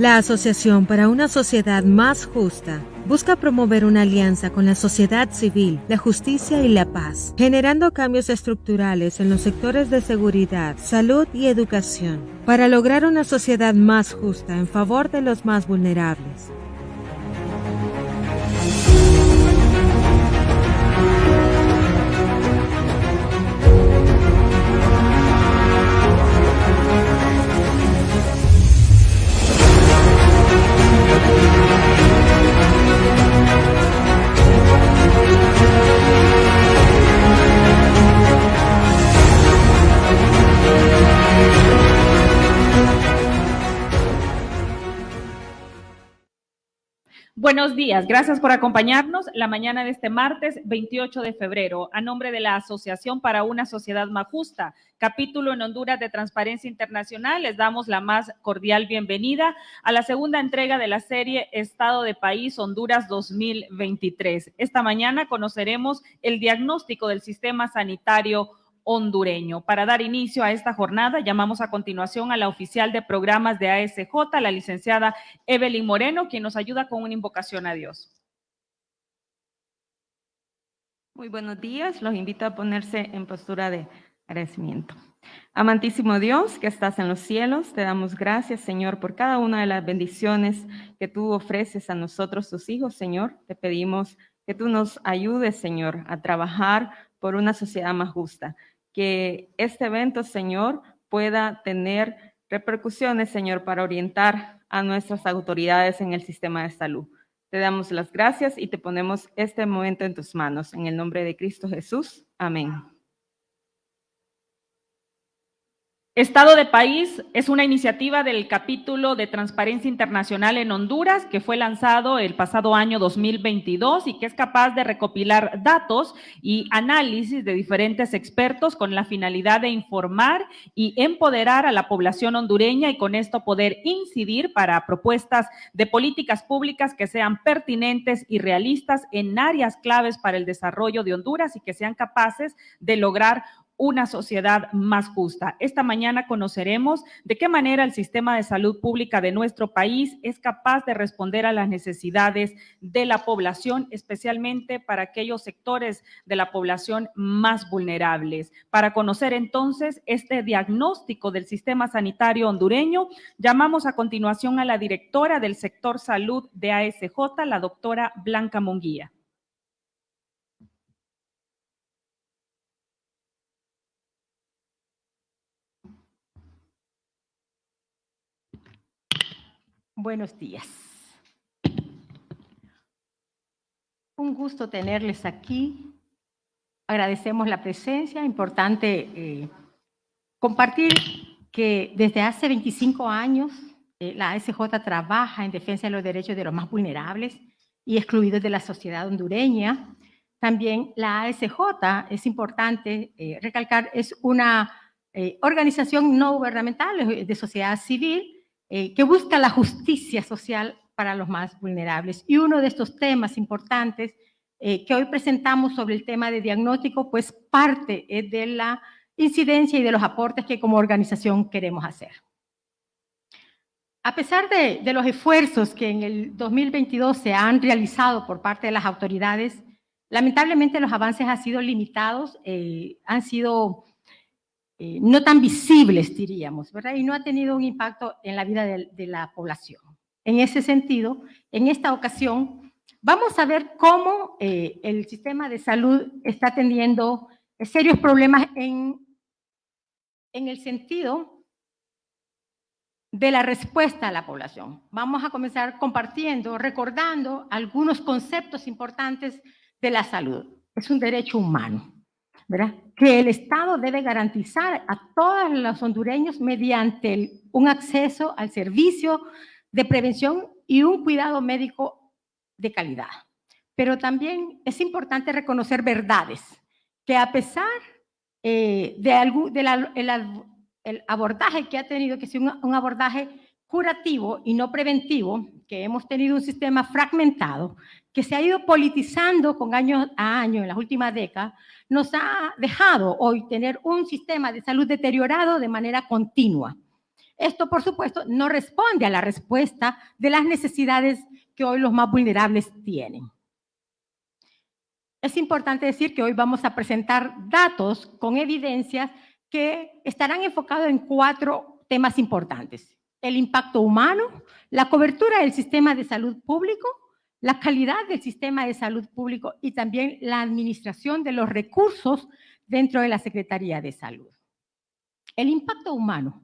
La Asociación para una Sociedad Más Justa busca promover una alianza con la sociedad civil, la justicia y la paz, generando cambios estructurales en los sectores de seguridad, salud y educación, para lograr una sociedad más justa en favor de los más vulnerables. Buenos días, gracias por acompañarnos la mañana de este martes 28 de febrero. A nombre de la Asociación para una Sociedad Más Justa, capítulo en Honduras de Transparencia Internacional, les damos la más cordial bienvenida a la segunda entrega de la serie Estado de País Honduras 2023. Esta mañana conoceremos el diagnóstico del sistema sanitario hondureño. Para dar inicio a esta jornada, llamamos a continuación a la oficial de programas de ASJ, la licenciada Evelyn Moreno, quien nos ayuda con una invocación a Dios. Muy buenos días, los invito a ponerse en postura de agradecimiento. Amantísimo Dios, que estás en los cielos, te damos gracias, Señor, por cada una de las bendiciones que tú ofreces a nosotros, tus hijos, Señor. Te pedimos que tú nos ayudes, Señor, a trabajar por una sociedad más justa. Que este evento, Señor, pueda tener repercusiones, Señor, para orientar a nuestras autoridades en el sistema de salud. Te damos las gracias y te ponemos este momento en tus manos. En el nombre de Cristo Jesús. Amén. Estado de País es una iniciativa del capítulo de Transparencia Internacional en Honduras que fue lanzado el pasado año 2022 y que es capaz de recopilar datos y análisis de diferentes expertos con la finalidad de informar y empoderar a la población hondureña y con esto poder incidir para propuestas de políticas públicas que sean pertinentes y realistas en áreas claves para el desarrollo de Honduras y que sean capaces de lograr una sociedad más justa. Esta mañana conoceremos de qué manera el sistema de salud pública de nuestro país es capaz de responder a las necesidades de la población, especialmente para aquellos sectores de la población más vulnerables. Para conocer entonces este diagnóstico del sistema sanitario hondureño, llamamos a continuación a la directora del sector salud de ASJ, la doctora Blanca Munguía. Buenos días. Un gusto tenerles aquí. Agradecemos la presencia. Importante compartir que desde hace 25 años la ASJ trabaja en defensa de los derechos de los más vulnerables y excluidos de la sociedad hondureña. También la ASJ, es importante recalcar, es una organización no gubernamental de sociedad civil que busca la justicia social para los más vulnerables. Y uno de estos temas importantes que hoy presentamos sobre el tema de diagnóstico, pues parte de la incidencia y de los aportes que como organización queremos hacer. A pesar de los esfuerzos que en el 2022 se han realizado por parte de las autoridades, lamentablemente los avances han sido limitados, han sido no tan visibles, diríamos, ¿verdad? Y no ha tenido un impacto en la vida de la población. En ese sentido, en esta ocasión, vamos a ver cómo el sistema de salud está teniendo serios problemas en el sentido de la respuesta a la población. Vamos a comenzar compartiendo, recordando algunos conceptos importantes de la salud. Es un derecho humano, ¿verdad? Que el Estado debe garantizar a todos los hondureños mediante un acceso al servicio de prevención y un cuidado médico de calidad. Pero también es importante reconocer verdades, que a pesar el abordaje que ha tenido, que es un abordaje curativo y no preventivo, que hemos tenido un sistema fragmentado, que se ha ido politizando con año a año en las últimas décadas, nos ha dejado hoy tener un sistema de salud deteriorado de manera continua. Esto, por supuesto, no responde a la respuesta de las necesidades que hoy los más vulnerables tienen. Es importante decir que hoy vamos a presentar datos con evidencias que estarán enfocados en 4 temas importantes: el impacto humano, la cobertura del sistema de salud público, la calidad del sistema de salud público y también la administración de los recursos dentro de la Secretaría de Salud. El impacto humano.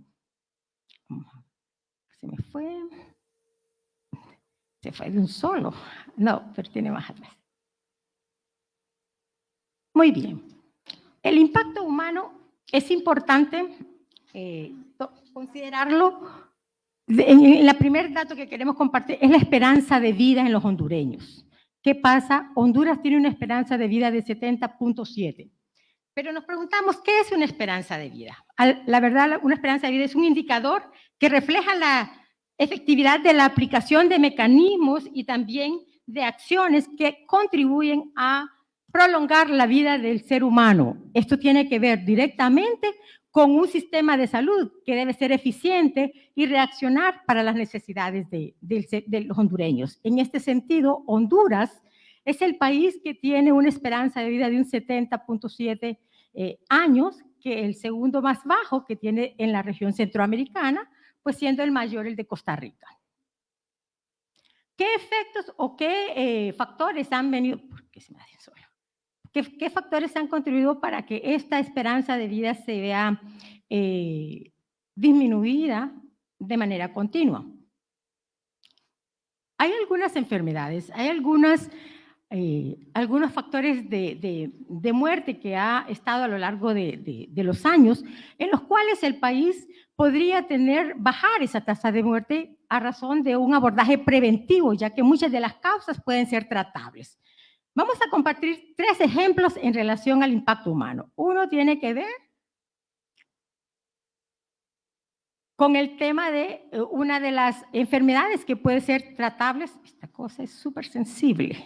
Se fue de un solo. No, pero tiene más atrás. Muy bien. El impacto humano es importante considerarlo. El primer dato que queremos compartir es la esperanza de vida en los hondureños. ¿Qué pasa? Honduras tiene una esperanza de vida de 70.7. Pero nos preguntamos, ¿qué es una esperanza de vida? La verdad, una esperanza de vida es un indicador que refleja la efectividad de la aplicación de mecanismos y también de acciones que contribuyen a prolongar la vida del ser humano. Esto tiene que ver directamente con un sistema de salud que debe ser eficiente y reaccionar para las necesidades de los hondureños. En este sentido, Honduras es el país que tiene una esperanza de vida de un 70.7 años, que el segundo más bajo que tiene en la región centroamericana, pues siendo el mayor el de Costa Rica. ¿Qué efectos o qué factores han venido? ¿Por qué se me hace solo? ¿Qué factores han contribuido para que esta esperanza de vida se vea disminuida de manera continua? Hay algunas enfermedades, hay algunos factores de muerte que ha estado a lo largo de los años, en los cuales el país podría bajar esa tasa de muerte a razón de un abordaje preventivo, ya que muchas de las causas pueden ser tratables. Vamos a compartir 3 ejemplos en relación al impacto humano. Uno tiene que ver con el tema de una de las enfermedades que puede ser tratables. Esta cosa es súper sensible.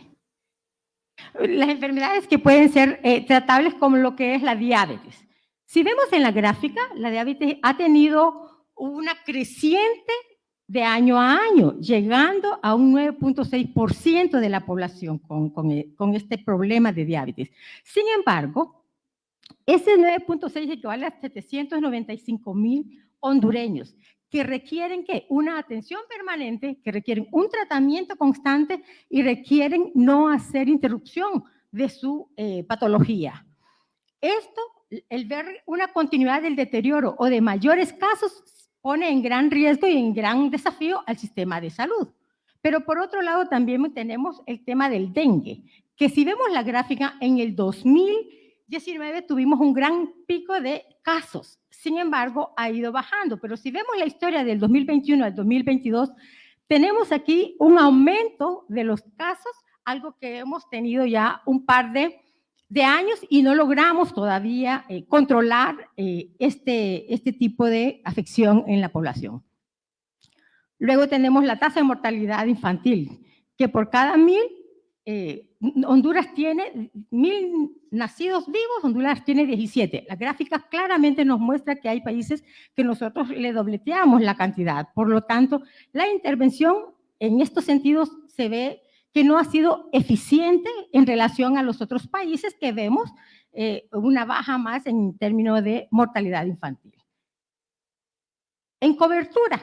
Las enfermedades que pueden ser tratables, como lo que es la diabetes. Si vemos en la gráfica, la diabetes ha tenido una creciente de año a año, llegando a un 9.6% de la población con este problema de diabetes. Sin embargo, ese 9.6 equivale a 795,000 hondureños que requieren una atención permanente, que requieren un tratamiento constante y requieren no hacer interrupción de su patología. Esto, el ver una continuidad del deterioro o de mayores casos, pone en gran riesgo y en gran desafío al sistema de salud. Pero por otro lado también tenemos el tema del dengue, que si vemos la gráfica, en el 2019 tuvimos un gran pico de casos. Sin embargo, ha ido bajando. Pero si vemos la historia del 2021 al 2022, tenemos aquí un aumento de los casos, algo que hemos tenido ya un par de años y no logramos todavía controlar este tipo de afección en la población. Luego tenemos la tasa de mortalidad infantil, que por cada 1,000 Honduras tiene 1,000 nacidos vivos, Honduras tiene 17. La gráfica claramente nos muestra que hay países que nosotros le dobleteamos la cantidad. Por lo tanto, la intervención en estos sentidos se ve que no ha sido eficiente en relación a los otros países que vemos una baja más en términos de mortalidad infantil. En cobertura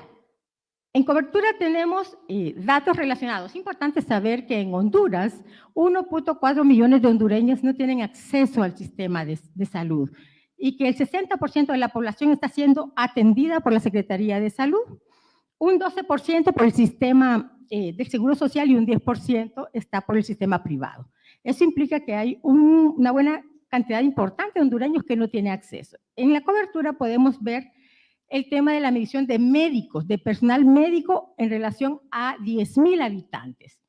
tenemos datos relacionados. Es importante saber que en Honduras 1.4 millones de hondureños no tienen acceso al sistema de salud y que el 60% de la población está siendo atendida por la Secretaría de Salud, un 12% por el sistema del Seguro Social y un 10% está por el sistema privado. Eso implica que hay una buena cantidad importante de hondureños que no tiene acceso. En la cobertura podemos ver el tema de la medición de médicos, de personal médico en relación a 10,000 habitantes.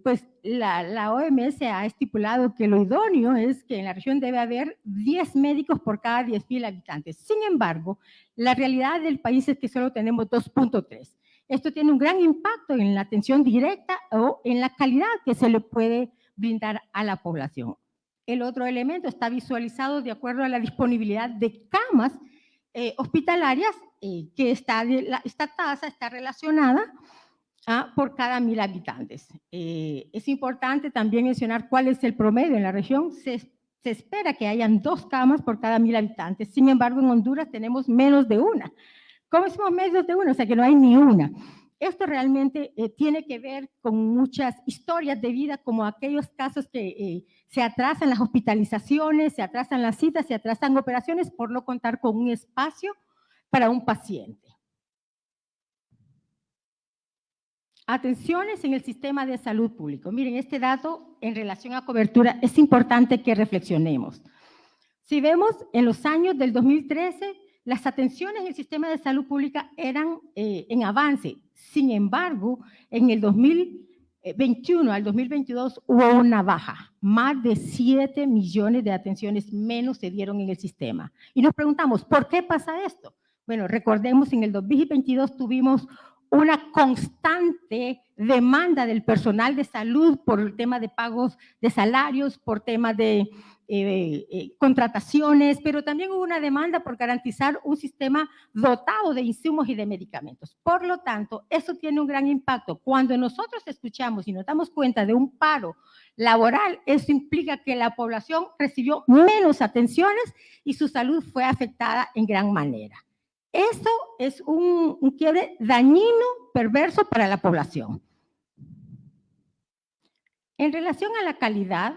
Pues la OMS ha estipulado que lo idóneo es que en la región debe haber 10 médicos por cada 10,000 habitantes. Sin embargo, la realidad del país es que solo tenemos 2.3. Esto tiene un gran impacto en la atención directa o en la calidad que se le puede brindar a la población. El otro elemento está visualizado de acuerdo a la disponibilidad de camas hospitalarias que esta tasa está relacionada por cada 1.000 habitantes. Es importante también mencionar cuál es el promedio en la región. Se espera que hayan 2 camas por cada 1.000 habitantes. Sin embargo, en Honduras tenemos menos de una. ¿Cómo decimos menos de una? O sea, que no hay ni una. Esto realmente tiene que ver con muchas historias de vida, como aquellos casos que se atrasan las hospitalizaciones, se atrasan las citas, se atrasan operaciones por no contar con un espacio para un paciente. Atenciones en el sistema de salud público. Miren, este dato en relación a cobertura es importante que reflexionemos. Si vemos en los años del 2013, las atenciones en el sistema de salud pública eran en avance. Sin embargo, en el 2021 al 2022 hubo una baja. Más de 7 millones de atenciones menos se dieron en el sistema. Y nos preguntamos, ¿por qué pasa esto? Bueno, recordemos, en el 2022 tuvimos una constante demanda del personal de salud por el tema de pagos de salarios, por temas de contrataciones, pero también hubo una demanda por garantizar un sistema dotado de insumos y de medicamentos. Por lo tanto, eso tiene un gran impacto. Cuando nosotros escuchamos y nos damos cuenta de un paro laboral, eso implica que la población recibió menos atenciones y su salud fue afectada en gran manera. Eso es un quiebre dañino, perverso para la población. En relación a la calidad,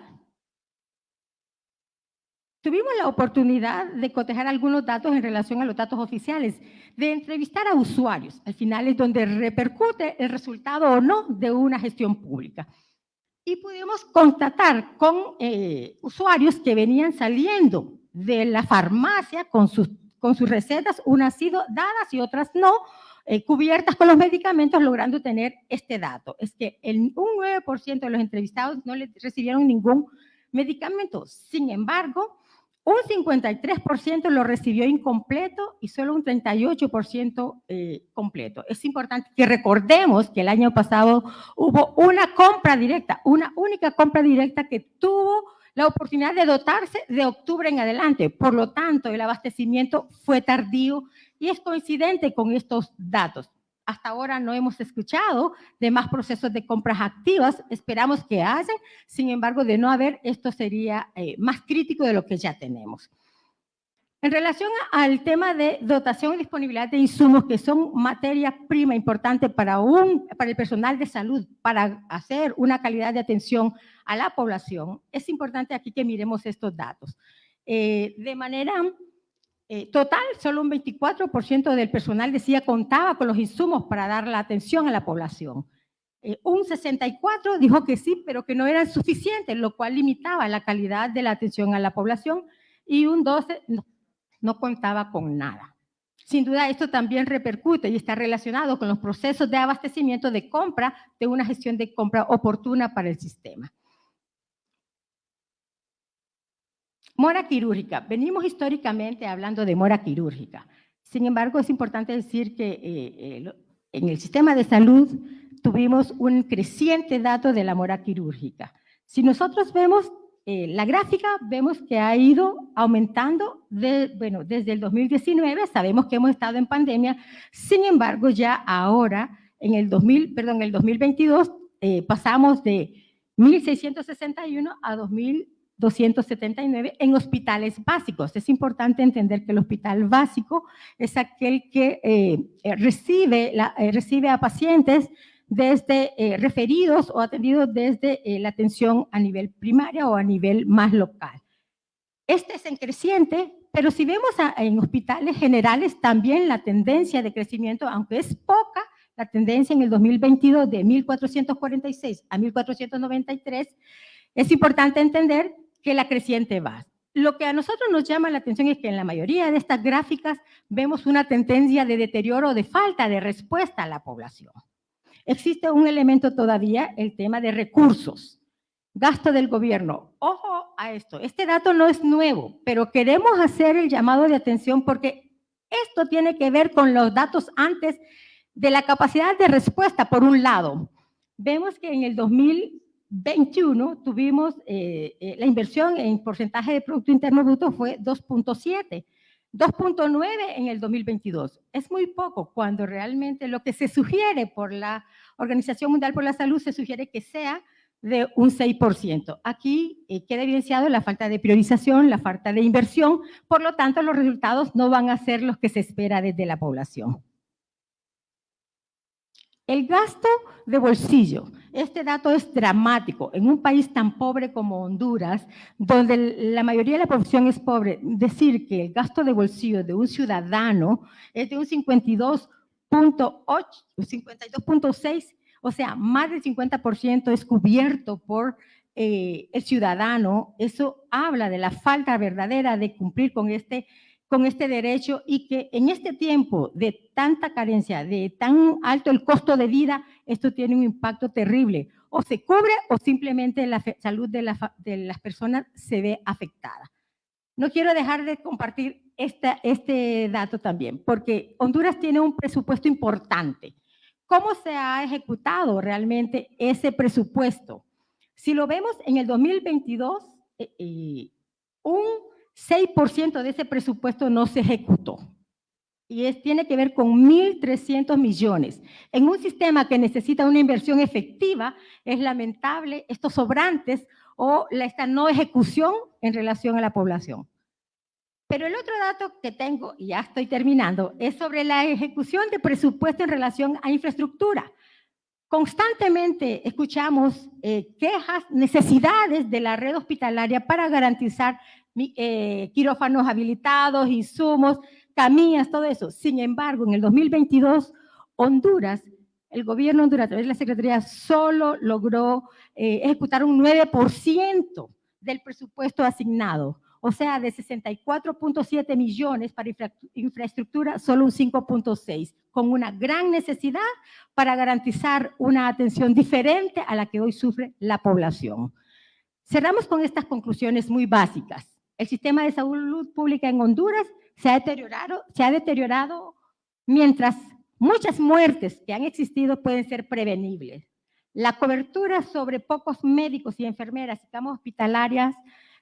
tuvimos la oportunidad de cotejar algunos datos en relación a los datos oficiales, de entrevistar a usuarios. Al final es donde repercute el resultado o no de una gestión pública. Y pudimos constatar con usuarios que venían saliendo de la farmacia con sus recetas, unas sido dadas y otras no, cubiertas con los medicamentos, logrando tener este dato. Es que un 9% de los entrevistados no recibieron ningún medicamento. Sin embargo, un 53% lo recibió incompleto y solo un 38% completo. Es importante que recordemos que el año pasado hubo una compra directa, una única compra directa que tuvo la oportunidad de dotarse de octubre en adelante. Por lo tanto, el abastecimiento fue tardío y es coincidente con estos datos. Hasta ahora no hemos escuchado de más procesos de compras activas, esperamos que haya, sin embargo, de no haber, esto sería más crítico de lo que ya tenemos. En relación al tema de dotación y disponibilidad de insumos, que son materia prima importante para el personal de salud, para hacer una calidad de atención a la población, es importante aquí que miremos estos datos. De manera total, solo un 24% del personal decía contaba con los insumos para dar la atención a la población. Un 64% dijo que sí, pero que no eran suficientes, lo cual limitaba la calidad de la atención a la población, y un 12% no contaba con nada. Sin duda, esto también repercute y está relacionado con los procesos de abastecimiento de compra, de una gestión de compra oportuna para el sistema. Mora quirúrgica. Venimos históricamente hablando de mora quirúrgica. Sin embargo, es importante decir que en el sistema de salud tuvimos un creciente dato de la mora quirúrgica. Si nosotros vemos la gráfica, vemos que ha ido aumentando desde el 2019, sabemos que hemos estado en pandemia. Sin embargo, ya ahora, en el 2022, pasamos de 1.661 a 2.279 en hospitales básicos. Es importante entender que el hospital básico es aquel que recibe a pacientes desde referidos o atendidos desde la atención a nivel primaria o a nivel más local. Este es en creciente, pero si vemos en hospitales generales también la tendencia de crecimiento, aunque es poca, la tendencia en el 2022 de 1.446 a 1.493, es importante entender que la creciente va. Lo que a nosotros nos llama la atención es que en la mayoría de estas gráficas vemos una tendencia de deterioro, de falta de respuesta a la población. Existe un elemento todavía, el tema de recursos, gasto del gobierno. Ojo a esto, este dato no es nuevo, pero queremos hacer el llamado de atención porque esto tiene que ver con los datos antes de la capacidad de respuesta, por un lado. Vemos que en el 2021 tuvimos la inversión en porcentaje de Producto Interno Bruto fue 2.7. 2.9 en el 2022. Es muy poco cuando realmente lo que se sugiere por la Organización Mundial por la Salud se sugiere que sea de un 6%. Aquí queda evidenciado la falta de priorización, la falta de inversión, por lo tanto los resultados no van a ser los que se espera desde la población. El gasto de bolsillo. Este dato es dramático. En un país tan pobre como Honduras, donde la mayoría de la población es pobre, decir que el gasto de bolsillo de un ciudadano es de un 52.8, 52.6, o sea, más del 50% es cubierto por el ciudadano. Eso habla de la falta verdadera de cumplir con este derecho, y que en este tiempo de tanta carencia, de tan alto el costo de vida, esto tiene un impacto terrible. O se cubre o simplemente la salud de las personas se ve afectada. No quiero dejar de compartir este dato también, porque Honduras tiene un presupuesto importante. ¿Cómo se ha ejecutado realmente ese presupuesto? Si lo vemos en el 2022, un 6% de ese presupuesto no se ejecutó. Y tiene que ver con 1.300 millones. En un sistema que necesita una inversión efectiva, es lamentable estos sobrantes o esta no ejecución en relación a la población. Pero el otro dato que tengo, y ya estoy terminando, es sobre la ejecución de presupuesto en relación a infraestructura. Constantemente escuchamos quejas, necesidades de la red hospitalaria para garantizar quirófanos habilitados, insumos, camillas, todo eso. Sin embargo, en el 2022, Honduras, el gobierno de Honduras, a través de la Secretaría, solo logró ejecutar un 9% del presupuesto asignado. O sea, de 64.7 millones para infraestructura, solo un 5.6, con una gran necesidad para garantizar una atención diferente a la que hoy sufre la población. Cerramos con estas conclusiones muy básicas. El sistema de salud pública en Honduras se ha deteriorado mientras muchas muertes que han existido pueden ser prevenibles. La cobertura sobre pocos médicos y enfermeras y camas hospitalarias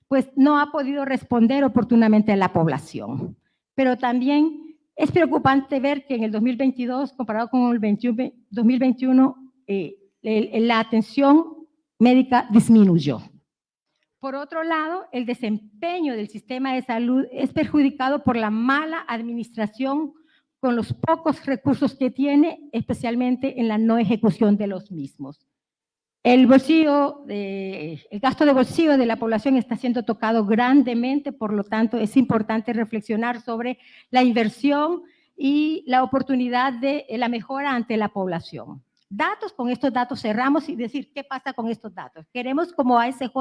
pues no ha podido responder oportunamente a la población. Pero también es preocupante ver que en el 2022, comparado con el 2021, la atención médica disminuyó. Por otro lado, el desempeño del sistema de salud es perjudicado por la mala administración con los pocos recursos que tiene, especialmente en la no ejecución de los mismos. El gasto de bolsillo de la población está siendo tocado grandemente, por lo tanto es importante reflexionar sobre la inversión y la oportunidad de la mejora ante la población. Con estos datos cerramos y decir qué pasa con estos datos. Queremos como ASJ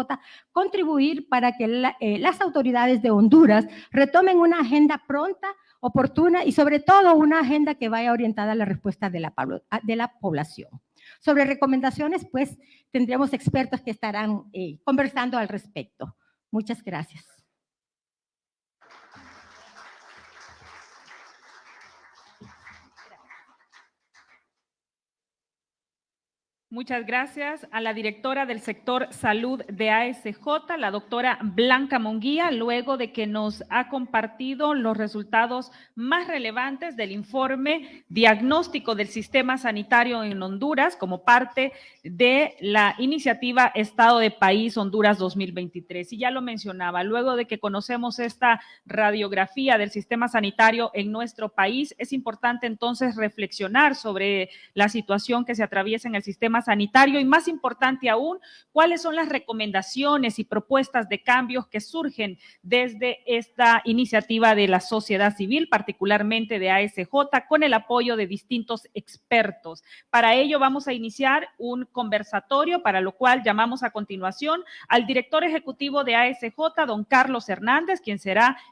contribuir para que las autoridades de Honduras retomen una agenda pronta, oportuna y sobre todo una agenda que vaya orientada a la respuesta de la población. Sobre recomendaciones, pues tendremos expertos que estarán conversando al respecto. Muchas gracias. Muchas gracias a la directora del sector salud de ASJ, la doctora Blanca Munguía, luego de que nos ha compartido los resultados más relevantes del informe diagnóstico del sistema sanitario en Honduras como parte de la iniciativa Estado de País Honduras 2023. Y ya lo mencionaba, luego de que conocemos esta radiografía del sistema sanitario en nuestro país, es importante entonces reflexionar sobre la situación que se atraviesa en el sistema sanitario y, más importante aún, cuáles son las recomendaciones y propuestas de cambios que surgen desde esta iniciativa de la sociedad civil, particularmente de ASJ, con el apoyo de distintos expertos. Para ello vamos a iniciar un conversatorio, para lo cual llamamos a continuación al director ejecutivo de ASJ, don Carlos Hernández,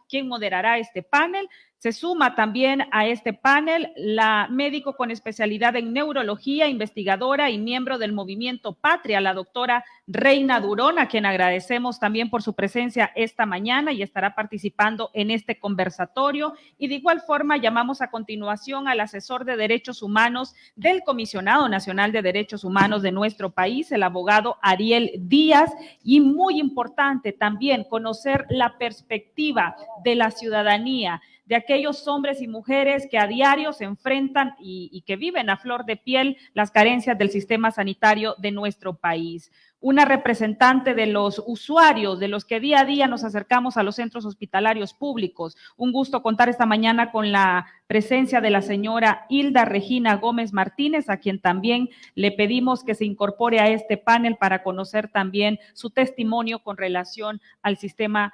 quien moderará este panel. Se suma también a este panel la médico con especialidad en neurología, investigadora y miembro del Movimiento Patria, la doctora Reina Durón, a quien agradecemos también por su presencia esta mañana y estará participando en este conversatorio. Y de igual forma llamamos a continuación al asesor de derechos humanos del Comisionado Nacional de Derechos Humanos de nuestro país, el abogado Ariel Díaz, y muy importante también conocer la perspectiva de la ciudadanía, de aquellos hombres y mujeres que a diario se enfrentan y que viven a flor de piel las carencias del sistema sanitario de nuestro país. Una representante de los usuarios, de los que día a día nos acercamos a los centros hospitalarios públicos. Un gusto contar esta mañana con la presencia de la señora Hilda Regina Gómez Martínez, a quien también le pedimos que se incorpore a este panel para conocer también su testimonio con relación al sistema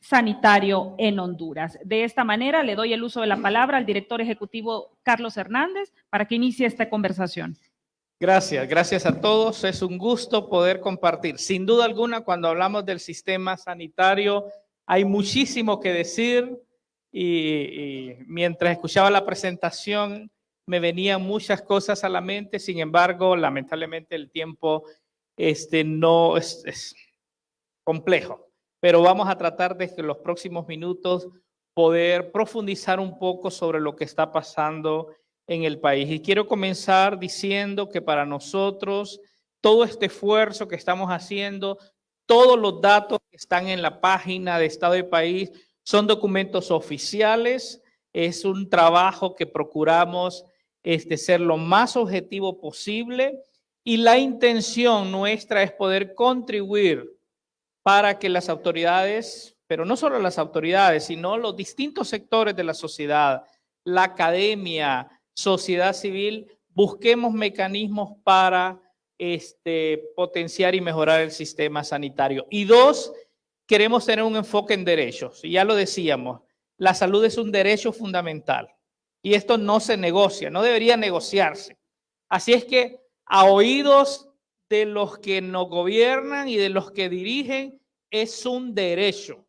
sanitario en Honduras. De esta manera, le doy el uso de la palabra al director ejecutivo Carlos Hernández para que inicie esta conversación. Gracias a todos. Es un gusto poder compartir. Sin duda alguna, cuando hablamos del sistema sanitario, hay muchísimo que decir y mientras escuchaba la presentación me venían muchas cosas a la mente. Sin embargo, lamentablemente el tiempo no es complejo, pero vamos a tratar de que en los próximos minutos poder profundizar un poco sobre lo que está pasando en el país. Y quiero comenzar diciendo que para nosotros todo este esfuerzo que estamos haciendo, todos los datos que están en la página de Estado del País son documentos oficiales, es un trabajo que procuramos ser lo más objetivo posible y la intención nuestra es poder contribuir para que las autoridades, pero no solo las autoridades, sino los distintos sectores de la sociedad, la academia, sociedad civil, busquemos mecanismos para potenciar y mejorar el sistema sanitario. Y dos, queremos tener un enfoque en derechos. Y ya lo decíamos, la salud es un derecho fundamental. Y esto no se negocia, no debería negociarse. Así es que a oídos de los que nos gobiernan y de los que dirigen, es un derecho.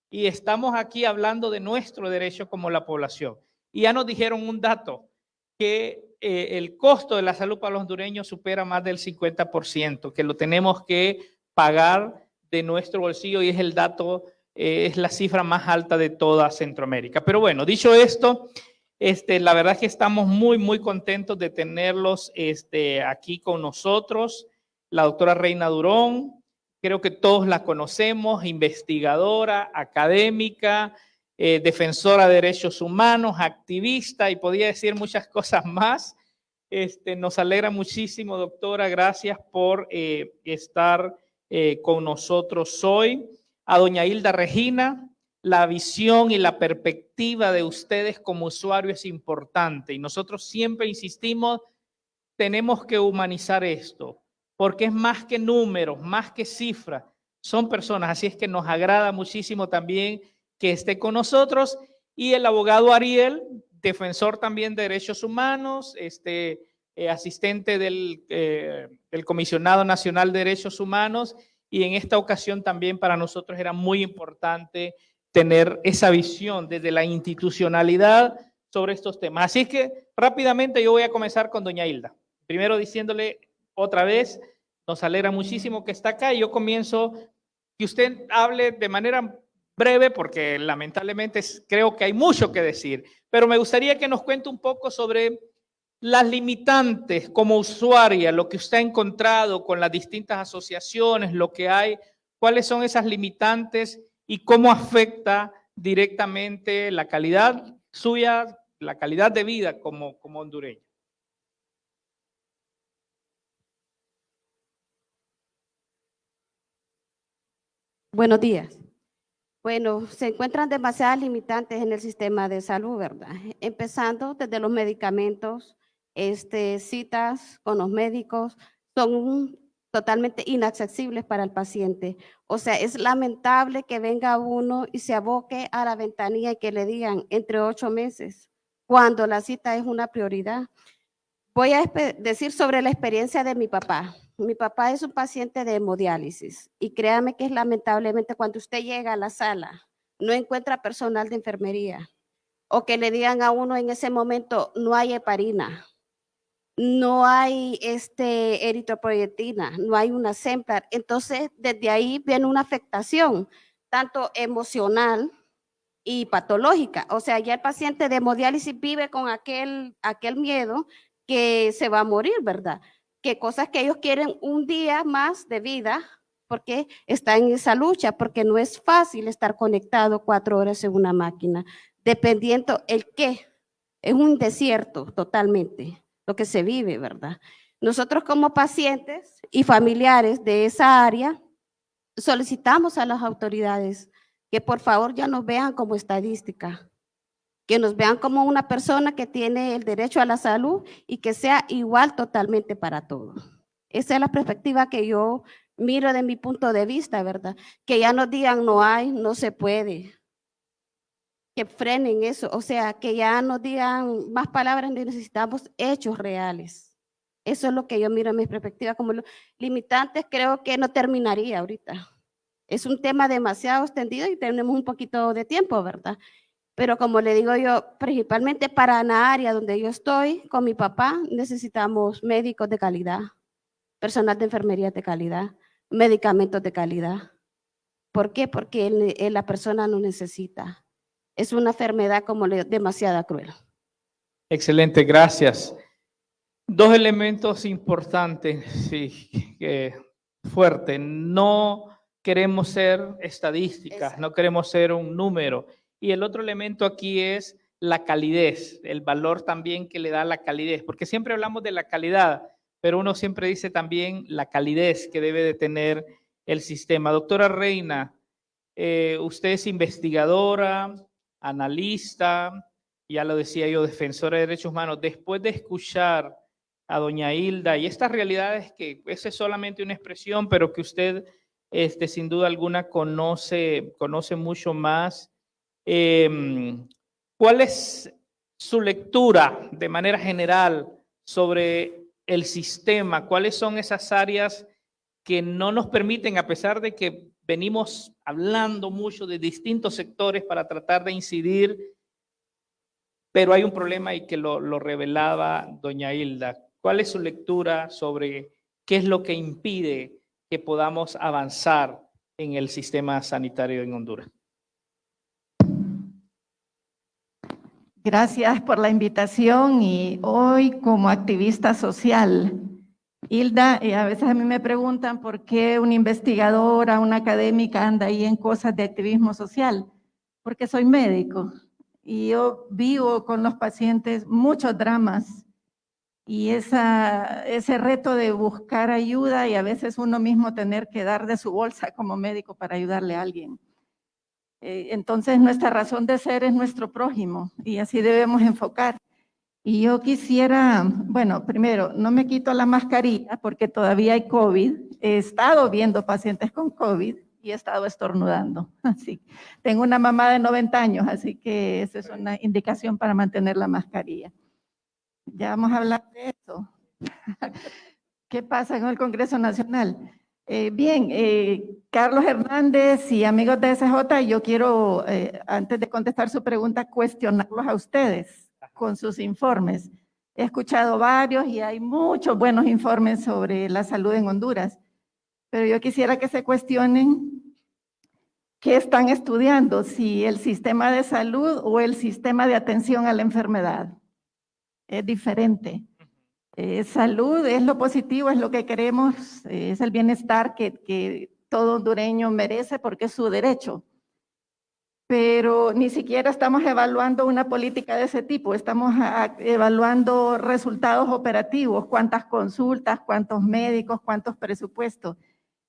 Y estamos aquí hablando de nuestro derecho como la población. Y ya nos dijeron un dato, que el costo de la salud para los hondureños supera más del 50%, que lo tenemos que pagar de nuestro bolsillo y es el dato, es la cifra más alta de toda Centroamérica. Pero bueno, dicho esto, la verdad es que estamos muy contentos de tenerlos aquí con nosotros. La doctora Reina Durón, creo que todos la conocemos, investigadora, académica, defensora de derechos humanos, activista y podía decir muchas cosas más. Nos alegra muchísimo, doctora, gracias por estar con nosotros hoy. A doña Hilda Regina, la visión y la perspectiva de ustedes como usuario es importante y nosotros siempre insistimos, tenemos que humanizar esto, porque es más que números, más que cifras, son personas, así es que nos agrada muchísimo también que esté con nosotros, y el abogado Ariel, defensor también de derechos humanos, asistente del Comisionado Nacional de Derechos Humanos, y en esta ocasión también para nosotros era muy importante tener esa visión desde la institucionalidad sobre estos temas. Así que rápidamente yo voy a comenzar con doña Hilda. Primero diciéndole otra vez, nos alegra muchísimo que está acá, y yo comienzo que usted hable de manera breve porque lamentablemente creo que hay mucho que decir, pero me gustaría que nos cuente un poco sobre las limitantes como usuaria, lo que usted ha encontrado con las distintas asociaciones, lo que hay, cuáles son esas limitantes y cómo afecta directamente la calidad suya, la calidad de vida como hondureño. Buenos días. Bueno, se encuentran demasiadas limitantes en el sistema de salud, ¿verdad? Empezando desde los medicamentos, citas con los médicos son totalmente inaccesibles para el paciente. O sea, es lamentable que venga uno y se aboque a la ventanilla y que le digan entre 8 meses, cuando la cita es una prioridad. Voy a decir sobre la experiencia de mi papá. Mi papá es un paciente de hemodiálisis y créame que es lamentablemente cuando usted llega a la sala, no encuentra personal de enfermería o que le digan a uno en ese momento no hay heparina, no hay eritropoyetina, no hay una Semplar. Entonces, desde ahí viene una afectación, tanto emocional y patológica. O sea, ya el paciente de hemodiálisis vive con aquel miedo que se va a morir, ¿verdad? Que cosas que ellos quieren un día más de vida porque está en esa lucha, porque no es fácil estar conectado 4 horas en una máquina. dependiendo el qué. Es un desierto totalmente lo que se vive, ¿verdad? Nosotros como pacientes y familiares de esa área solicitamos a las autoridades que por favor ya nos vean como estadística, que nos vean como una persona que tiene el derecho a la salud y que sea igual totalmente para todos. Esa es la perspectiva que yo miro de mi punto de vista, ¿verdad? Que ya nos digan no hay, no se puede, que frenen eso, o sea, que ya nos digan más palabras, necesitamos hechos reales. Eso es lo que yo miro en mi perspectiva como limitantes, creo que no terminaría ahorita. Es un tema demasiado extendido y tenemos un poquito de tiempo, ¿verdad? Pero como le digo yo, principalmente para la área donde yo estoy, con mi papá, necesitamos médicos de calidad, personal de enfermería de calidad, medicamentos de calidad. ¿Por qué? Porque la persona no necesita. Es una enfermedad como demasiado cruel. Excelente, gracias. Dos elementos importantes, sí, fuerte. No queremos ser estadísticas, Exacto. no queremos ser un número. Y el otro elemento aquí es la calidez, el valor también que le da la calidez, porque siempre hablamos de la calidad, pero uno siempre dice también la calidez que debe de tener el sistema. Doctora Reina, usted es investigadora, analista, ya lo decía yo, defensora de derechos humanos. Después de escuchar a doña Hilda y estas realidades que esa es solamente una expresión, pero que usted sin duda alguna conoce mucho más. ¿Cuál es su lectura de manera general sobre el sistema? ¿Cuáles son esas áreas que no nos permiten, a pesar de que venimos hablando mucho de distintos sectores para tratar de incidir, pero hay un problema y que lo revelaba doña Hilda? ¿Cuál es su lectura sobre qué es lo que impide que podamos avanzar en el sistema sanitario en Honduras? Gracias por la invitación y hoy como activista social, Hilda, a veces a mí me preguntan por qué una investigadora, una académica anda ahí en cosas de activismo social, porque soy médico y yo vivo con los pacientes muchos dramas y ese reto de buscar ayuda y a veces uno mismo tener que dar de su bolsa como médico para ayudarle a alguien. Entonces nuestra razón de ser es nuestro prójimo y así debemos enfocar. Y yo quisiera, bueno, primero, no me quito la mascarilla porque todavía hay COVID. He estado viendo pacientes con COVID y he estado estornudando. Así, tengo una mamá de 90 años, así que esa es una indicación para mantener la mascarilla. Ya vamos a hablar de eso. ¿Qué pasa en el Congreso Nacional? Carlos Hernández y amigos de SJ, yo quiero, antes de contestar su pregunta, cuestionarlos a ustedes con sus informes. He escuchado varios y hay muchos buenos informes sobre la salud en Honduras, pero yo quisiera que se cuestionen qué están estudiando, si el sistema de salud o el sistema de atención a la enfermedad. Es diferente. Salud es lo positivo, es lo que queremos, es el bienestar que todo hondureño merece porque es su derecho. Pero ni siquiera estamos evaluando una política de ese tipo, estamos evaluando resultados operativos, cuántas consultas, cuántos médicos, cuántos presupuestos.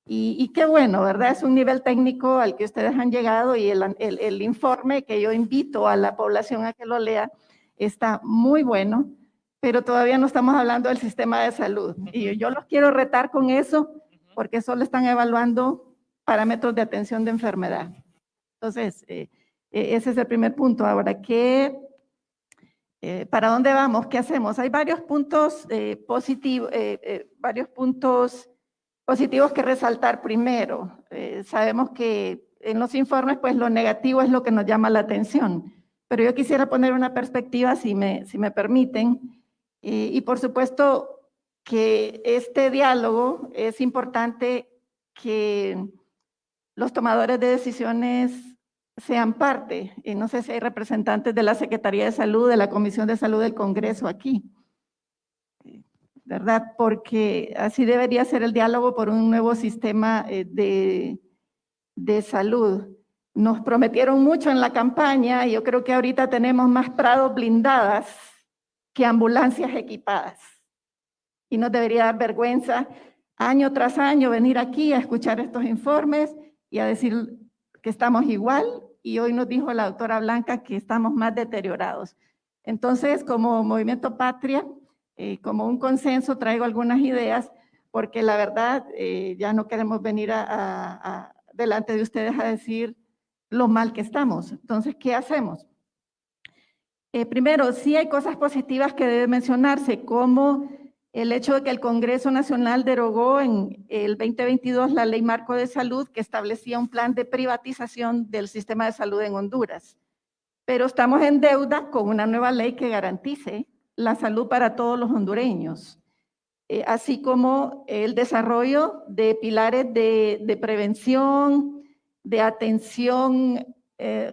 Y qué bueno, ¿verdad? Es un nivel técnico al que ustedes han llegado y el informe que yo invito a la población a que lo lea está muy bueno, pero todavía no estamos hablando del sistema de salud. Y yo los quiero retar con eso porque solo están evaluando parámetros de atención de enfermedad. Entonces, ese es el primer punto. Ahora, ¿para dónde vamos? ¿Qué hacemos? Hay varios puntos positivos que resaltar primero. Sabemos que en los informes, pues lo negativo es lo que nos llama la atención, pero yo quisiera poner una perspectiva, si me permiten, y por supuesto que este diálogo es importante que los tomadores de decisiones sean parte, y no sé si hay representantes de la Secretaría de Salud, de la Comisión de Salud del Congreso aquí, ¿verdad? Porque así debería ser el diálogo por un nuevo sistema de salud. Nos prometieron mucho en la campaña y yo creo que ahorita tenemos más prados blindadas que ambulancias equipadas. Y nos debería dar vergüenza año tras año venir aquí a escuchar estos informes y a decir que estamos igual, y hoy nos dijo la doctora Blanca que estamos más deteriorados. Entonces, como Movimiento Patria, como un consenso, traigo algunas ideas, porque la verdad ya no queremos venir delante de ustedes a decir lo mal que estamos. Entonces, ¿qué hacemos? Primero, sí hay cosas positivas que deben mencionarse, como el hecho de que el Congreso Nacional derogó en el 2022 la Ley Marco de Salud, que establecía un plan de privatización del sistema de salud en Honduras. Pero estamos en deuda con una nueva ley que garantice la salud para todos los hondureños, así como el desarrollo de pilares de prevención, de atención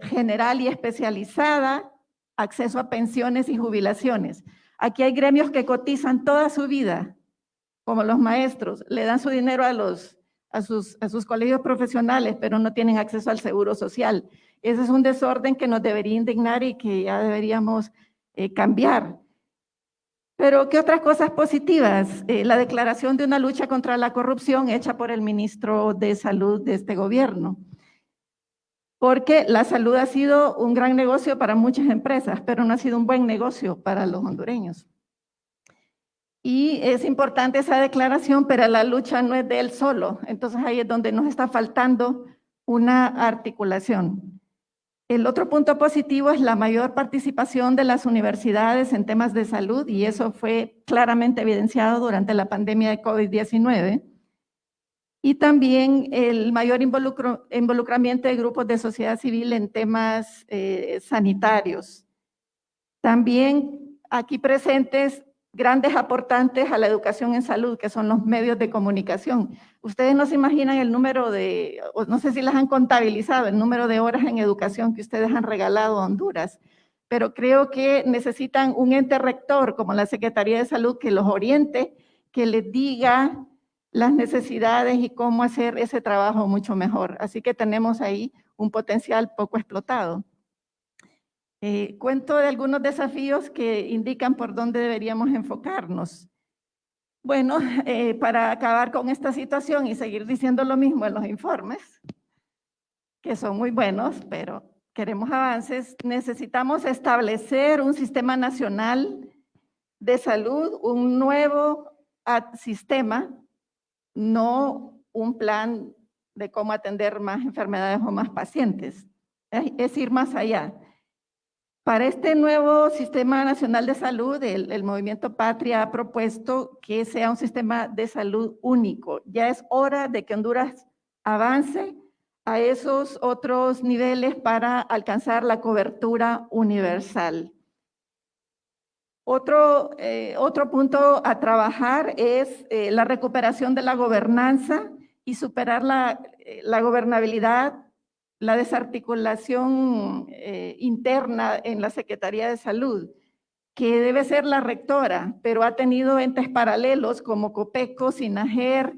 general y especializada, acceso a pensiones y jubilaciones. Aquí hay gremios que cotizan toda su vida, como los maestros, le dan su dinero a sus colegios profesionales, pero no tienen acceso al seguro social. Ese es un desorden que nos debería indignar y que ya deberíamos cambiar. Pero, ¿qué otras cosas positivas? La declaración de una lucha contra la corrupción hecha por el ministro de Salud de este gobierno. Porque la salud ha sido un gran negocio para muchas empresas, pero no ha sido un buen negocio para los hondureños. Y es importante esa declaración, pero la lucha no es de él solo. Entonces ahí es donde nos está faltando una articulación. El otro punto positivo es la mayor participación de las universidades en temas de salud, y eso fue claramente evidenciado durante la pandemia de COVID-19. Y también el mayor involucramiento de grupos de sociedad civil en temas sanitarios. También aquí presentes grandes aportantes a la educación en salud, que son los medios de comunicación. Ustedes no se imaginan el número no sé si las han contabilizado, el número de horas en educación que ustedes han regalado a Honduras, pero creo que necesitan un ente rector como la Secretaría de Salud que los oriente, que les diga las necesidades y cómo hacer ese trabajo mucho mejor. Así que tenemos ahí un potencial poco explotado. Cuento de algunos desafíos que indican por dónde deberíamos enfocarnos. Bueno, para acabar con esta situación y seguir diciendo lo mismo en los informes, que son muy buenos, pero queremos avances, necesitamos establecer un sistema nacional de salud, un nuevo sistema, no un plan de cómo atender más enfermedades o más pacientes. Es ir más allá. Para este nuevo Sistema Nacional de Salud, el Movimiento Patria ha propuesto que sea un sistema de salud único. Ya es hora de que Honduras avance a esos otros niveles para alcanzar la cobertura universal. Otro punto a trabajar es la recuperación de la gobernanza y superar la gobernabilidad, la desarticulación interna en la Secretaría de Salud, que debe ser la rectora, pero ha tenido entes paralelos como COPECO, SINAGER,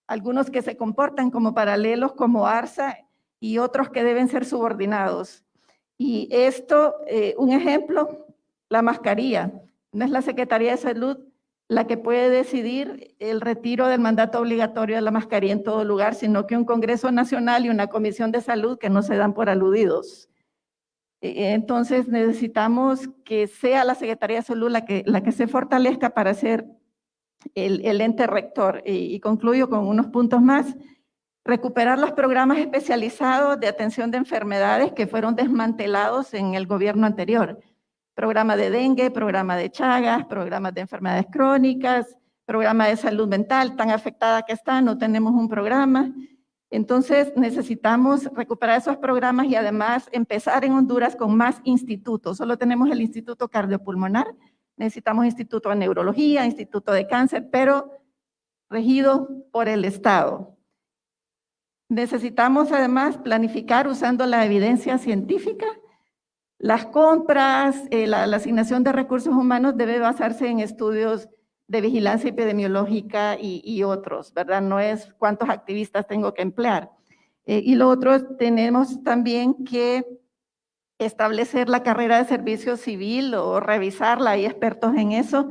algunos que se comportan como paralelos como ARSA y otros que deben ser subordinados. Y esto, un ejemplo, la mascarilla. No es la Secretaría de Salud la que puede decidir el retiro del mandato obligatorio de la mascarilla en todo lugar, sino que un Congreso Nacional y una Comisión de Salud que no se dan por aludidos. Entonces necesitamos que sea la Secretaría de Salud la que se fortalezca para ser el ente rector. Y concluyo con unos puntos más. Recuperar los programas especializados de atención de enfermedades que fueron desmantelados en el gobierno anterior. Programa de dengue, programa de Chagas, programas de enfermedades crónicas, programa de salud mental, tan afectada que está, no tenemos un programa. Entonces necesitamos recuperar esos programas y además empezar en Honduras con más institutos. Solo tenemos el Instituto Cardiopulmonar, necesitamos Instituto de Neurología, Instituto de Cáncer, pero regido por el Estado. Necesitamos además planificar usando la evidencia científica. Las compras, la asignación de recursos humanos debe basarse en estudios de vigilancia epidemiológica y otros, ¿verdad? No es cuántos activistas tengo que emplear. Y lo otro, tenemos también que establecer la carrera de servicio civil o revisarla, hay expertos en eso.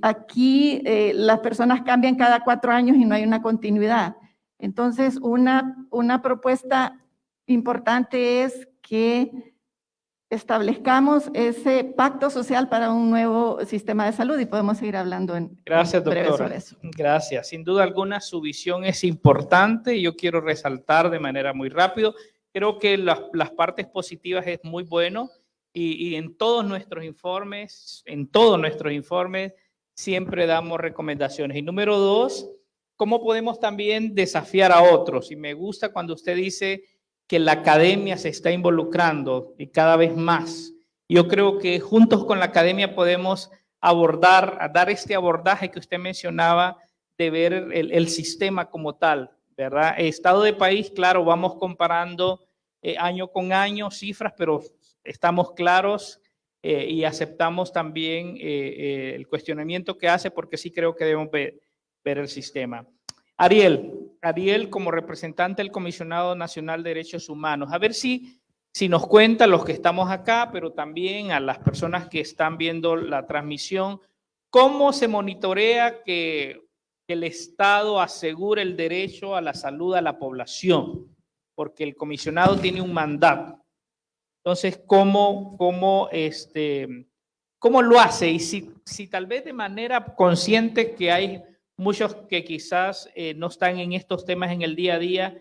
Aquí las personas cambian cada 4 años y no hay una continuidad. Entonces, una propuesta importante es que establezcamos ese pacto social para un nuevo sistema de salud y podemos seguir hablando en Gracias, breve doctora. sobre eso. Gracias. Sin duda alguna, su visión es importante y yo quiero resaltar de manera muy rápido. Creo que las partes positivas es muy bueno y en todos nuestros informes, siempre damos recomendaciones. Y número 2, ¿cómo podemos también desafiar a otros? Y me gusta cuando usted dice que la academia se está involucrando y cada vez más. Yo creo que juntos con la academia podemos dar este abordaje que usted mencionaba de ver el sistema como tal, ¿verdad? Estado de país, claro, vamos comparando año con año cifras, pero estamos claros y aceptamos también el cuestionamiento que hace porque sí creo que debemos ver el sistema. Ariel, como representante del Comisionado Nacional de Derechos Humanos, a ver si nos cuenta los que estamos acá, pero también a las personas que están viendo la transmisión, cómo se monitorea que el Estado asegure el derecho a la salud a la población, porque el comisionado tiene un mandato. Entonces, ¿cómo lo hace? Y si tal vez de manera consciente que hay muchos que quizás no están en estos temas en el día a día,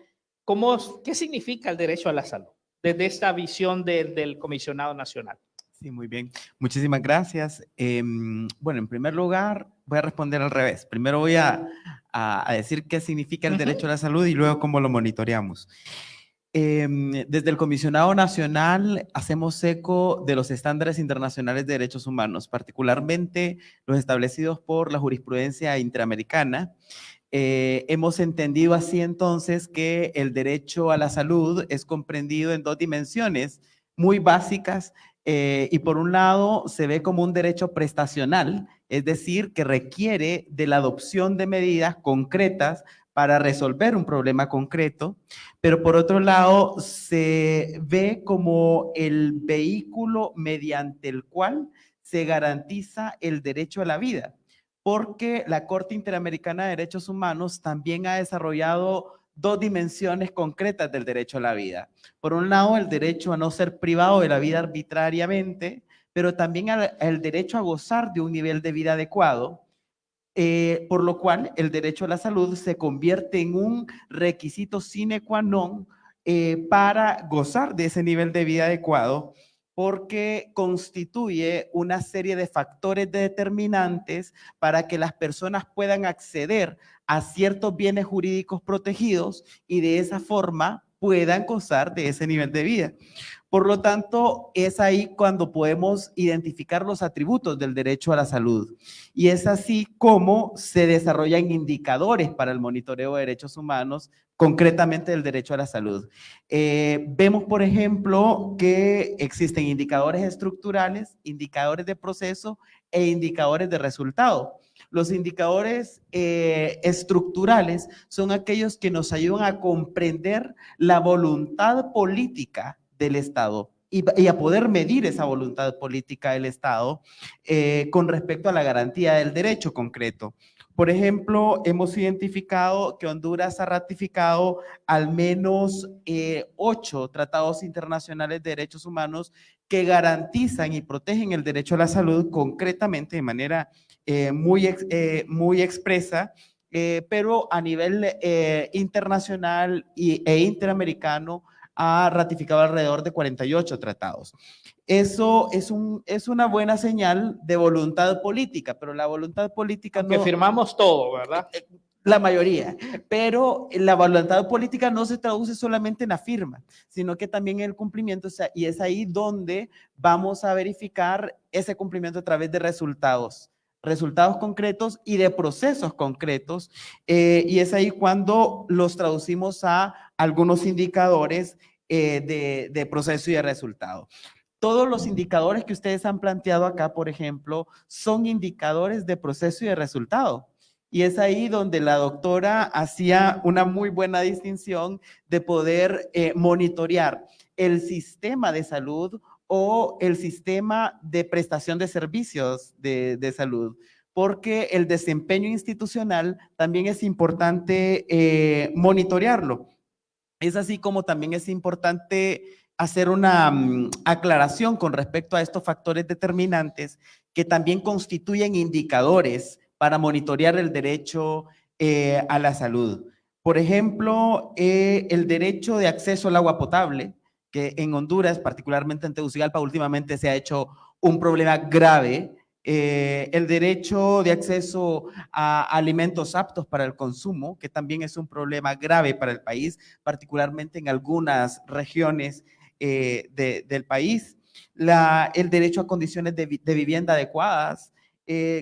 ¿qué significa el derecho a la salud desde esta visión del Comisionado Nacional? Sí, muy bien. Muchísimas gracias. Bueno, en primer lugar, voy a responder al revés. Primero voy a decir qué significa el derecho a la salud y luego cómo lo monitoreamos. Desde el Comisionado Nacional hacemos eco de los estándares internacionales de derechos humanos, particularmente los establecidos por la jurisprudencia interamericana. Hemos entendido así entonces que el derecho a la salud es comprendido en 2 dimensiones muy básicas y por un lado se ve como un derecho prestacional, es decir, que requiere de la adopción de medidas concretas para resolver un problema concreto, pero por otro lado se ve como el vehículo mediante el cual se garantiza el derecho a la vida, porque la Corte Interamericana de Derechos Humanos también ha desarrollado 2 dimensiones concretas del derecho a la vida. Por un lado, el derecho a no ser privado de la vida arbitrariamente, pero también el derecho a gozar de un nivel de vida adecuado. Por lo cual el derecho a la salud se convierte en un requisito sine qua non para gozar de ese nivel de vida adecuado, porque constituye una serie de factores determinantes para que las personas puedan acceder a ciertos bienes jurídicos protegidos y de esa forma puedan gozar de ese nivel de vida. Por lo tanto, es ahí cuando podemos identificar los atributos del derecho a la salud. Y es así como se desarrollan indicadores para el monitoreo de derechos humanos, concretamente del derecho a la salud. Vemos, por ejemplo, que existen indicadores estructurales, indicadores de proceso e indicadores de resultado. Los indicadores estructurales son aquellos que nos ayudan a comprender la voluntad política del Estado y a poder medir esa voluntad política del Estado con respecto a la garantía del derecho concreto. Por ejemplo, hemos identificado que Honduras ha ratificado al menos 8 tratados internacionales de derechos humanos que garantizan y protegen el derecho a la salud concretamente de manera muy expresa, pero a nivel internacional e interamericano ha ratificado alrededor de 48 tratados. Eso es una buena señal de voluntad política, pero la voluntad política no... Que firmamos todo, ¿verdad? La mayoría, pero la voluntad política no se traduce solamente en la firma, sino que también en el cumplimiento, o sea, y es ahí donde vamos a verificar ese cumplimiento a través de resultados concretos y de procesos concretos, y es ahí cuando los traducimos a algunos indicadores de proceso y de resultado. Todos los indicadores que ustedes han planteado acá, por ejemplo, son indicadores de proceso y de resultado. Y es ahí donde la doctora hacía una muy buena distinción de poder monitorear el sistema de salud o el sistema de prestación de servicios de salud, porque el desempeño institucional también es importante monitorearlo. Es así como también es importante hacer una aclaración con respecto a estos factores determinantes que también constituyen indicadores para monitorear el derecho a la salud. Por ejemplo, el derecho de acceso al agua potable, que en Honduras, particularmente en Tegucigalpa, últimamente se ha hecho un problema grave. El derecho de acceso a alimentos aptos para el consumo, que también es un problema grave para el país, particularmente en algunas regiones del país. El derecho a condiciones de vivienda adecuadas,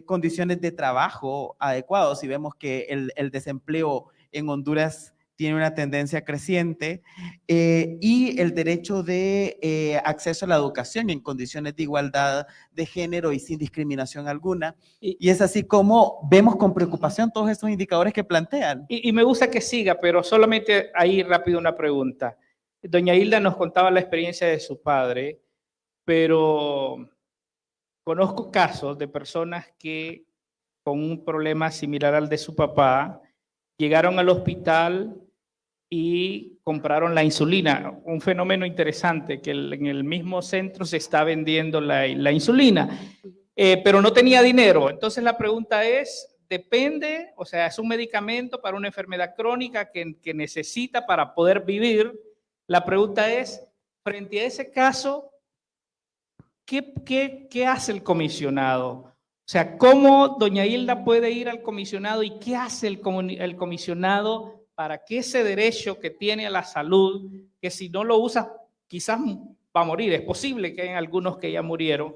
condiciones de trabajo adecuados. Y vemos que el desempleo en Honduras tiene una tendencia creciente, y el derecho de acceso a la educación en condiciones de igualdad de género y sin discriminación alguna. Y es así como vemos con preocupación todos estos indicadores que plantean. Y me gusta que siga, pero solamente ahí rápido una pregunta. Doña Hilda nos contaba la experiencia de su padre, pero conozco casos de personas que con un problema similar al de su papá llegaron al hospital y compraron la insulina. Un fenómeno interesante, que en el mismo centro se está vendiendo la insulina, pero no tenía dinero. Entonces la pregunta es, depende, o sea, es un medicamento para una enfermedad crónica que necesita para poder vivir. La pregunta es, frente a ese caso, ¿qué hace el comisionado? O sea, ¿cómo doña Hilda puede ir al comisionado y qué hace el comisionado para que ese derecho que tiene a la salud, que si no lo usa quizás va a morir, es posible que hay algunos que ya murieron,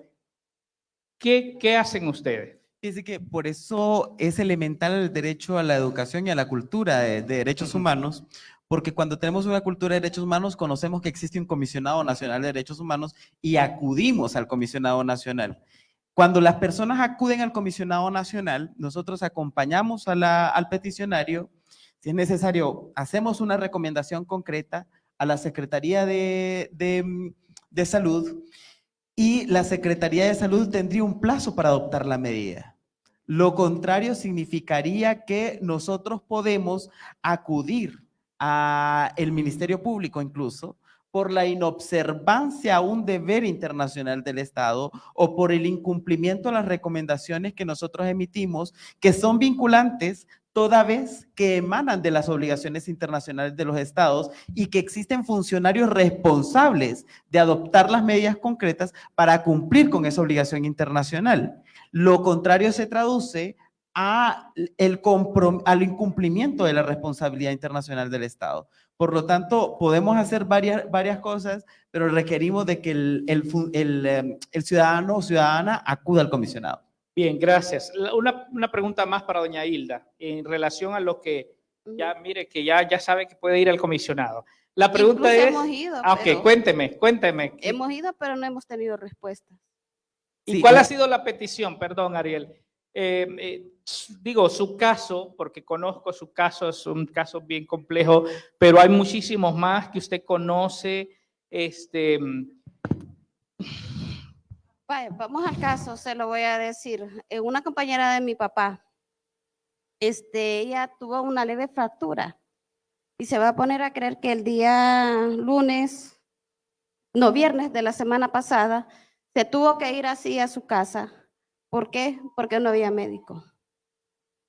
¿qué hacen ustedes? Dice que por eso es elemental el derecho a la educación y a la cultura de derechos humanos, porque cuando tenemos una cultura de derechos humanos conocemos que existe un comisionado nacional de derechos humanos y acudimos al comisionado nacional. Cuando las personas acuden al comisionado nacional, nosotros acompañamos al peticionario. Si es necesario, hacemos una recomendación concreta a la Secretaría de Salud, y la Secretaría de Salud tendría un plazo para adoptar la medida. Lo contrario significaría que nosotros podemos acudir al Ministerio Público incluso por la inobservancia a un deber internacional del Estado o por el incumplimiento de las recomendaciones que nosotros emitimos, que son vinculantes toda vez que emanan de las obligaciones internacionales de los estados y que existen funcionarios responsables de adoptar las medidas concretas para cumplir con esa obligación internacional. Lo contrario se traduce al incumplimiento de la responsabilidad internacional del Estado. Por lo tanto, podemos hacer varias cosas, pero requerimos de que el ciudadano o ciudadana acuda al comisionado. Bien, gracias. Una pregunta más para doña Hilda, en relación a lo que ya, mire, que ya sabe que puede ir al comisionado. La pregunta Incluso es… hemos ido, ok, cuénteme. Hemos ido, pero no hemos tenido respuestas. ¿Y Sí, cuál ha sido la petición? Perdón, Ariel. Digo, su caso, porque conozco su caso, es un caso bien complejo, pero hay muchísimos más que usted conoce. Vaya, vamos al caso, se lo voy a decir. Una compañera de mi papá, ella tuvo una leve fractura y se va a poner a creer que el día viernes de la semana pasada, se tuvo que ir así a su casa. ¿Por qué? Porque no había médico.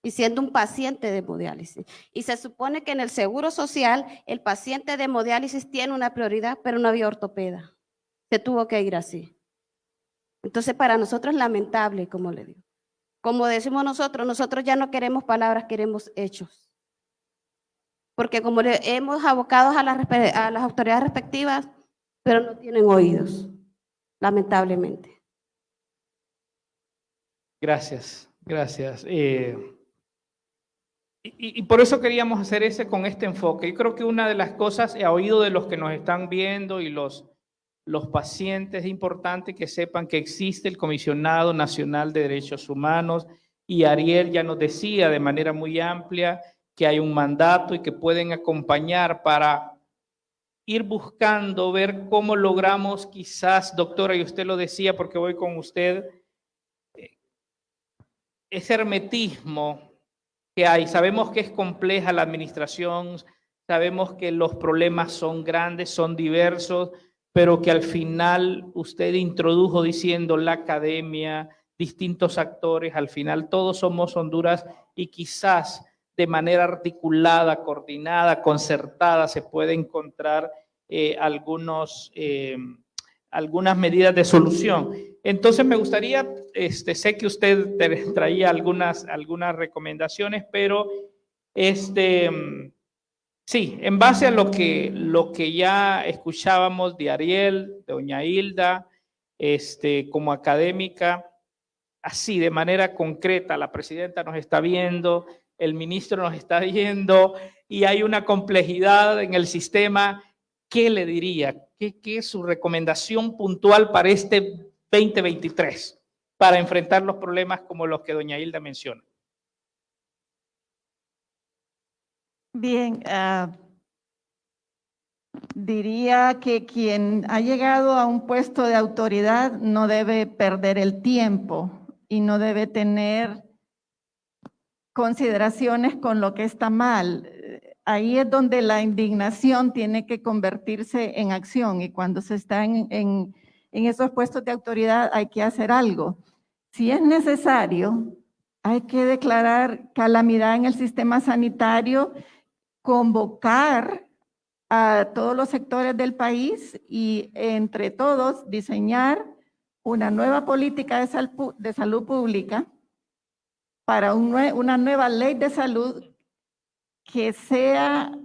Y siendo un paciente de hemodiálisis. Y se supone que en el Seguro Social, el paciente de hemodiálisis tiene una prioridad, pero no había ortopeda. Se tuvo que ir así. Entonces, para nosotros es lamentable, como le digo. Como decimos nosotros ya no queremos palabras, queremos hechos. Porque como hemos abocado a las autoridades respectivas, pero no tienen oídos, lamentablemente. Gracias. Y por eso queríamos hacer con este enfoque. Yo creo que una de las cosas, a oído de los que nos están viendo y los pacientes, es importante que sepan que existe el Comisionado Nacional de Derechos Humanos y Ariel ya nos decía de manera muy amplia que hay un mandato y que pueden acompañar para ir buscando, ver cómo logramos quizás, doctora, y usted lo decía porque voy con usted, ese hermetismo que hay. Sabemos que es compleja la administración, sabemos que los problemas son grandes, son diversos, pero que al final usted introdujo diciendo la academia, distintos actores, al final todos somos Honduras y quizás de manera articulada, coordinada, concertada, se puede encontrar algunas medidas de solución. Entonces me gustaría, sé que usted traía algunas recomendaciones, pero sí, en base a lo que ya escuchábamos de Ariel, de doña Hilda, como académica, así de manera concreta, la presidenta nos está viendo, el ministro nos está viendo y hay una complejidad en el sistema. ¿Qué le diría? ¿Qué es su recomendación puntual para este 2023 para enfrentar los problemas como los que doña Hilda menciona? Bien, diría que quien ha llegado a un puesto de autoridad no debe perder el tiempo y no debe tener consideraciones con lo que está mal. Ahí es donde la indignación tiene que convertirse en acción y cuando se está en esos puestos de autoridad hay que hacer algo. Si es necesario, hay que declarar calamidad en el sistema sanitario, convocar a todos los sectores del país y entre todos diseñar una nueva política de salud pública para una nueva ley de salud que sea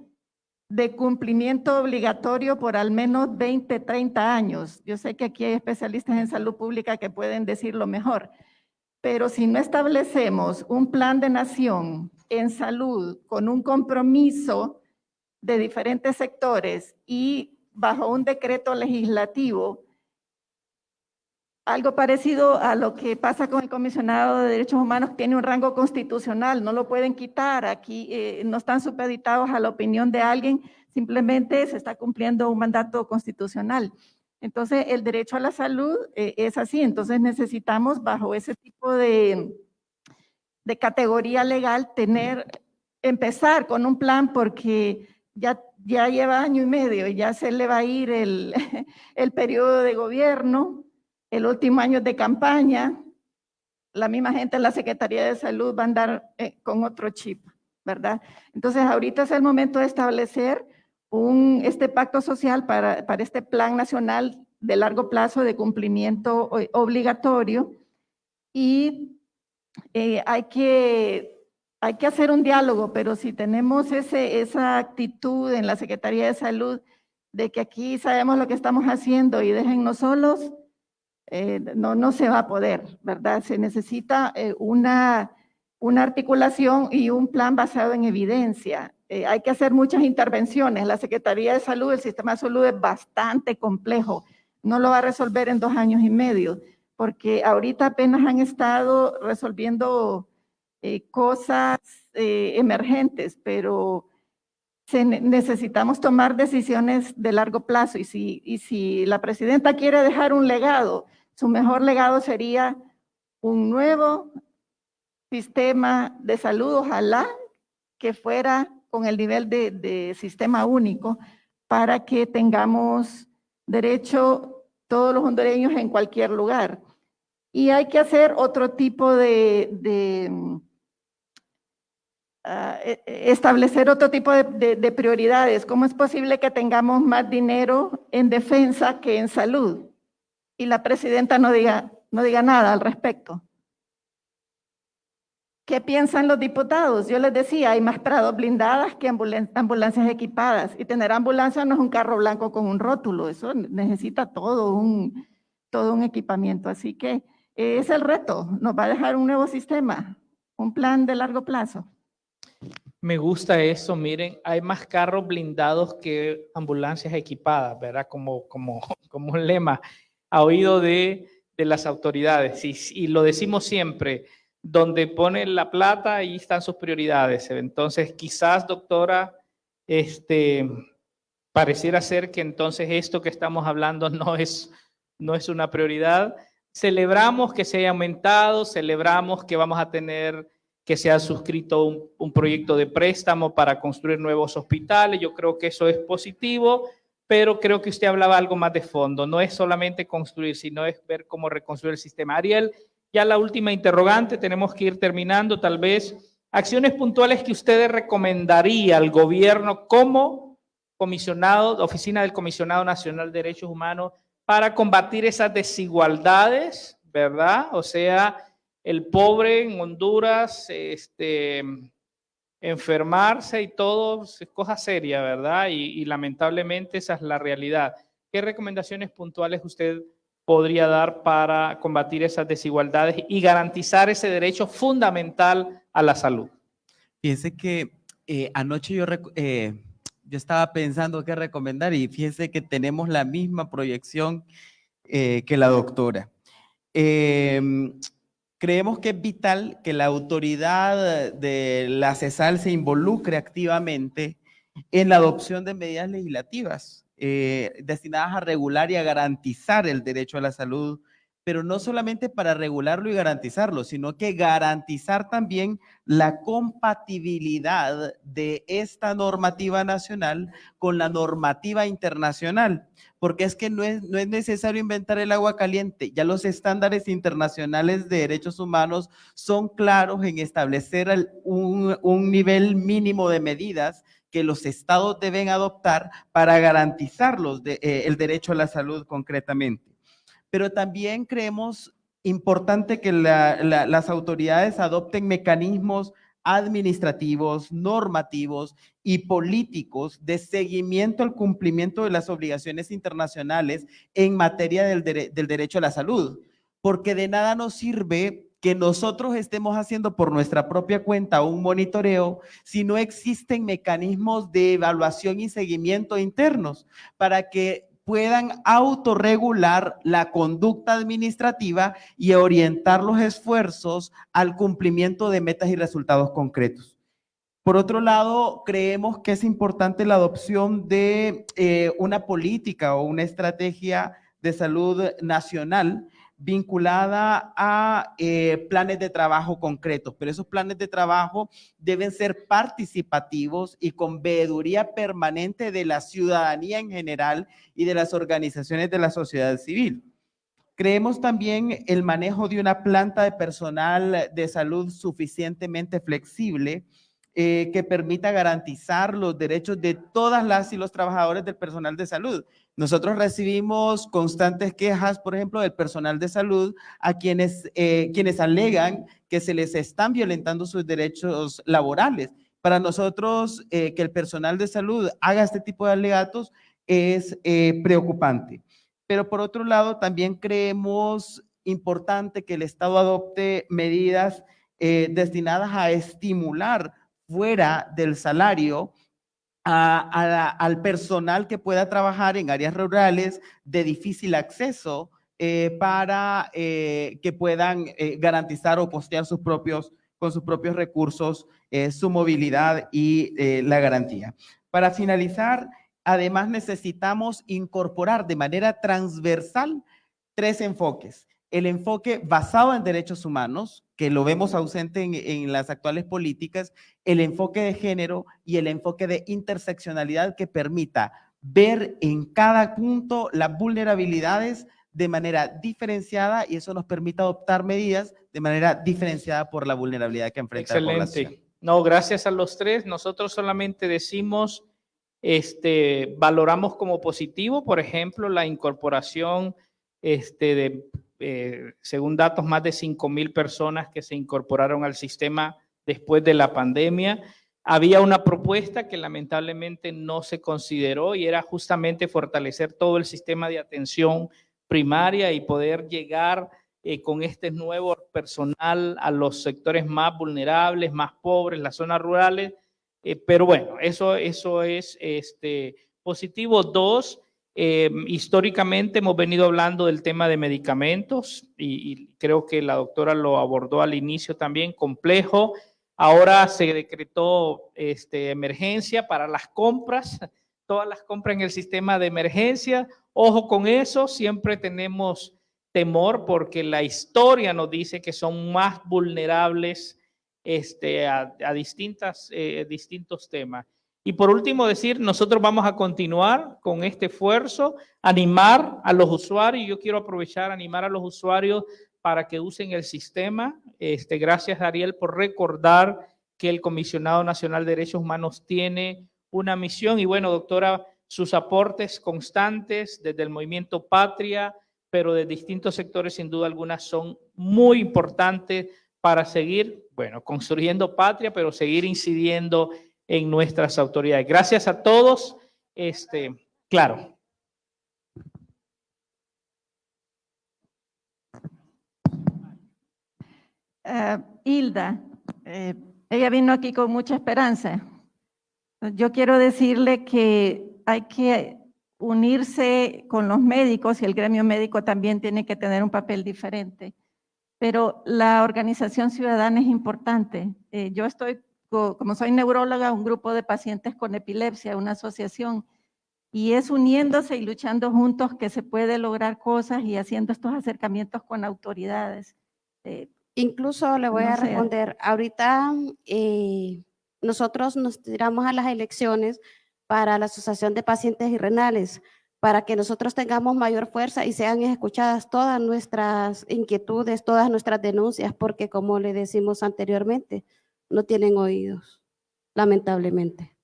de cumplimiento obligatorio por al menos 20, 30 años. Yo sé que aquí hay especialistas en salud pública que pueden decirlo mejor, pero si no establecemos un plan de nación en salud con un compromiso de diferentes sectores y bajo un decreto legislativo, algo parecido a lo que pasa con el comisionado de derechos humanos, tiene un rango constitucional, no lo pueden quitar, aquí no están supeditados a la opinión de alguien, simplemente se está cumpliendo un mandato constitucional. Entonces, el derecho a la salud es así, entonces necesitamos bajo ese tipo de categoría legal empezar con un plan porque ya lleva año y medio, ya se le va a ir el periodo de gobierno, el último año de campaña, la misma gente en la Secretaría de Salud va a andar con otro chip, ¿verdad? Entonces, ahorita es el momento de establecer este pacto social para este plan nacional de largo plazo de cumplimiento obligatorio y hay que hacer un diálogo, pero si tenemos esa actitud en la Secretaría de Salud de que aquí sabemos lo que estamos haciendo y déjennos solos, no se va a poder, ¿verdad? Se necesita una articulación y un plan basado en evidencia. Hay que hacer muchas intervenciones. La Secretaría de Salud, el sistema de salud es bastante complejo. No lo va a resolver en 2 años y medio, porque ahorita apenas han estado resolviendo cosas emergentes, pero necesitamos tomar decisiones de largo plazo y si la presidenta quiere dejar un legado, su mejor legado sería un nuevo sistema de salud, ojalá que fuera con el nivel de sistema único para que tengamos derecho todos los hondureños en cualquier lugar. Y hay que hacer otro tipo establecer otro tipo de prioridades. ¿Cómo es posible que tengamos más dinero en defensa que en salud? Y la presidenta no diga nada al respecto. ¿Qué piensan los diputados? Yo les decía, hay más paradas blindadas que ambulancias equipadas. Y tener ambulancia no es un carro blanco con un rótulo, eso necesita todo un equipamiento. Así que es el reto, nos va a dejar un nuevo sistema, un plan de largo plazo. Me gusta eso, miren, hay más carros blindados que ambulancias equipadas, ¿verdad? Como un lema a oído de las autoridades. Y lo decimos siempre, donde pone la plata, ahí están sus prioridades. Entonces, quizás, doctora, pareciera ser que entonces esto que estamos hablando no es una prioridad. Celebramos que se haya aumentado, celebramos que vamos a tener, que se ha suscrito un proyecto de préstamo para construir nuevos hospitales. Yo creo que eso es positivo, pero creo que usted hablaba algo más de fondo. No es solamente construir, sino es ver cómo reconstruir el sistema. Ariel, ya la última interrogante, tenemos que ir terminando, tal vez. Acciones puntuales que usted recomendaría al gobierno como comisionado, Oficina del Comisionado Nacional de Derechos Humanos, para combatir esas desigualdades, ¿verdad? O sea, el pobre en Honduras, enfermarse y todo, es cosa seria, ¿verdad? Y lamentablemente esa es la realidad. ¿Qué recomendaciones puntuales usted podría dar para combatir esas desigualdades y garantizar ese derecho fundamental a la salud? Fíjense que anoche yo estaba pensando qué recomendar y fíjense que tenemos la misma proyección que la doctora. Creemos que es vital que la autoridad de la CESAL se involucre activamente en la adopción de medidas legislativas destinadas a regular y a garantizar el derecho a la salud, pero no solamente para regularlo y garantizarlo, sino que garantizar también la compatibilidad de esta normativa nacional con la normativa internacional, porque es que no es necesario inventar el agua caliente. Ya los estándares internacionales de derechos humanos son claros en establecer un nivel mínimo de medidas que los estados deben adoptar para garantizar el derecho a la salud concretamente. Pero también creemos importante que las autoridades adopten mecanismos administrativos, normativos y políticos de seguimiento al cumplimiento de las obligaciones internacionales en materia del derecho a la salud, porque de nada nos sirve que nosotros estemos haciendo por nuestra propia cuenta un monitoreo si no existen mecanismos de evaluación y seguimiento internos para que puedan autorregular la conducta administrativa y orientar los esfuerzos al cumplimiento de metas y resultados concretos. Por otro lado, creemos que es importante la adopción de una política o una estrategia de salud nacional vinculada a planes de trabajo concretos, pero esos planes de trabajo deben ser participativos y con veeduría permanente de la ciudadanía en general y de las organizaciones de la sociedad civil. Creemos también el manejo de una planta de personal de salud suficientemente flexible que permita garantizar los derechos de todas las y los trabajadores del personal de salud. Nosotros recibimos constantes quejas, por ejemplo, del personal de salud a quienes alegan que se les están violentando sus derechos laborales. Para nosotros, que el personal de salud haga este tipo de alegatos es preocupante. Pero por otro lado, también creemos importante que el Estado adopte medidas destinadas a estimular fuera del salario al personal que pueda trabajar en áreas rurales de difícil acceso para que puedan garantizar o postear con sus propios recursos su movilidad y la garantía. Para finalizar, además necesitamos incorporar de manera transversal 3 enfoques. El enfoque basado en derechos humanos, que lo vemos ausente en las actuales políticas, el enfoque de género y el enfoque de interseccionalidad que permita ver en cada punto las vulnerabilidades de manera diferenciada y eso nos permite adoptar medidas de manera diferenciada por la vulnerabilidad que enfrenta la población. Excelente. No, gracias a los 3. Nosotros solamente decimos, valoramos como positivo, por ejemplo, la incorporación según datos, más de 5,000 personas que se incorporaron al sistema después de la pandemia. Había una propuesta que lamentablemente no se consideró y era justamente fortalecer todo el sistema de atención primaria y poder llegar con este nuevo personal a los sectores más vulnerables, más pobres, las zonas rurales. Pero bueno, eso es positivo. 2, Históricamente hemos venido hablando del tema de medicamentos y creo que la doctora lo abordó al inicio también, complejo. Ahora se decretó emergencia para las compras, todas las compras en el sistema de emergencia. Ojo con eso, siempre tenemos temor porque la historia nos dice que son más vulnerables a distintos temas. Y por último decir, nosotros vamos a continuar con este esfuerzo, animar a los usuarios. Yo quiero aprovechar, animar a los usuarios para que usen el sistema. Gracias, Ariel, por recordar que el Comisionado Nacional de Derechos Humanos tiene una misión. Y bueno, doctora, sus aportes constantes desde el Movimiento Patria, pero de distintos sectores, sin duda alguna, son muy importantes para seguir, bueno, construyendo patria, pero seguir incidiendo en nuestras autoridades. Gracias a todos. Claro. Hilda, ella vino aquí con mucha esperanza. Yo quiero decirle que hay que unirse con los médicos y el gremio médico también tiene que tener un papel diferente. Pero la organización ciudadana es importante. Yo estoy, como soy neuróloga, un grupo de pacientes con epilepsia, una asociación, y es uniéndose y luchando juntos que se puede lograr cosas y haciendo estos acercamientos con autoridades. Incluso le voy a responder, ahorita nosotros nos tiramos a las elecciones para la Asociación de Pacientes y Renales, para que nosotros tengamos mayor fuerza y sean escuchadas todas nuestras inquietudes, todas nuestras denuncias, porque como le decimos anteriormente, no tienen oídos, lamentablemente.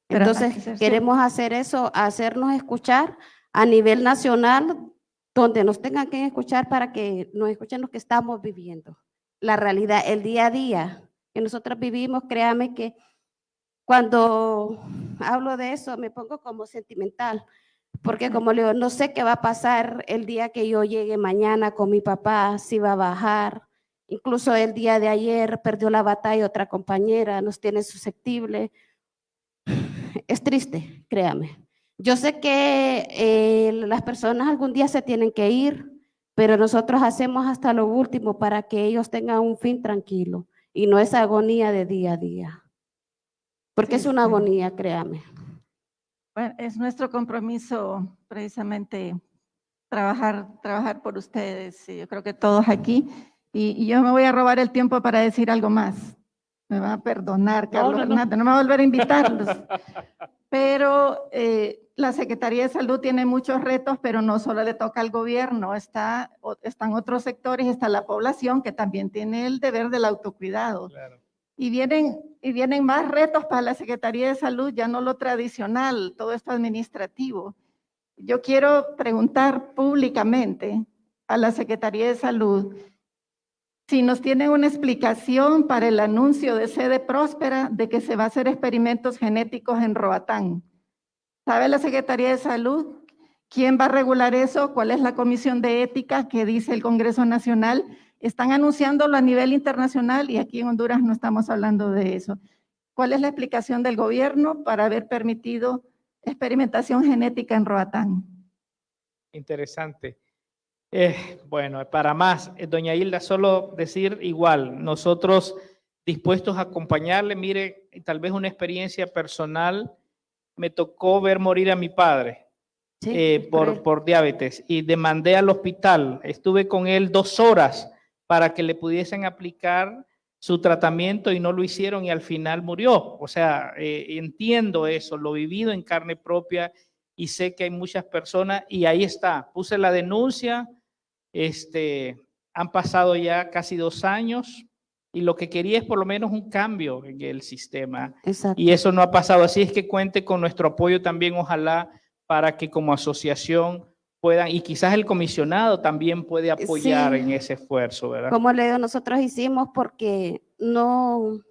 Entonces, queremos hacer eso, hacernos escuchar a nivel nacional, donde nos tengan que escuchar para que nos escuchen lo que estamos viviendo. La realidad, el día a día que nosotros vivimos, créame que cuando hablo de eso me pongo como sentimental, porque como le digo, no sé qué va a pasar el día que yo llegue mañana con mi papá, si va a bajar. Incluso el día de ayer perdió la batalla otra compañera, nos tiene susceptible. Es triste, créame. Yo sé que las personas algún día se tienen que ir, pero nosotros hacemos hasta lo último para que ellos tengan un fin tranquilo y no esa agonía de día a día. Porque es una agonía, créame. Bueno, es nuestro compromiso precisamente trabajar por ustedes, yo creo que todos aquí. Y yo me voy a robar el tiempo para decir algo más. Me va a perdonar, Carlos Hernández, no me va a volver a invitarlos. Pero la Secretaría de Salud tiene muchos retos, pero no solo le toca al gobierno, están otros sectores, está la población que también tiene el deber del autocuidado. Claro. Y vienen más retos para la Secretaría de Salud, ya no lo tradicional, todo esto administrativo. Yo quiero preguntar públicamente a la Secretaría de Salud si nos tienen una explicación para el anuncio de Sede Próspera de que se va a hacer experimentos genéticos en Roatán. ¿Sabe la Secretaría de Salud quién va a regular eso? ¿Cuál es la comisión de ética que dice el Congreso Nacional? Están anunciándolo a nivel internacional y aquí en Honduras no estamos hablando de eso. ¿Cuál es la explicación del gobierno para haber permitido experimentación genética en Roatán? Interesante. Bueno, para más, doña Hilda, solo decir igual, nosotros dispuestos a acompañarle. Mire, tal vez una experiencia personal, me tocó ver morir a mi padre por diabetes y demandé al hospital, estuve con él 2 horas para que le pudiesen aplicar su tratamiento y no lo hicieron y al final murió. O sea, entiendo eso, lo he vivido en carne propia y sé que hay muchas personas y ahí está, puse la denuncia. Han pasado ya casi 2 años y lo que quería es por lo menos un cambio en el sistema. Exacto. Y eso no ha pasado. Así es que cuente con nuestro apoyo también, ojalá, para que como asociación puedan, y quizás el comisionado también puede apoyar en ese esfuerzo, ¿verdad? Como le digo, nosotros hicimos porque no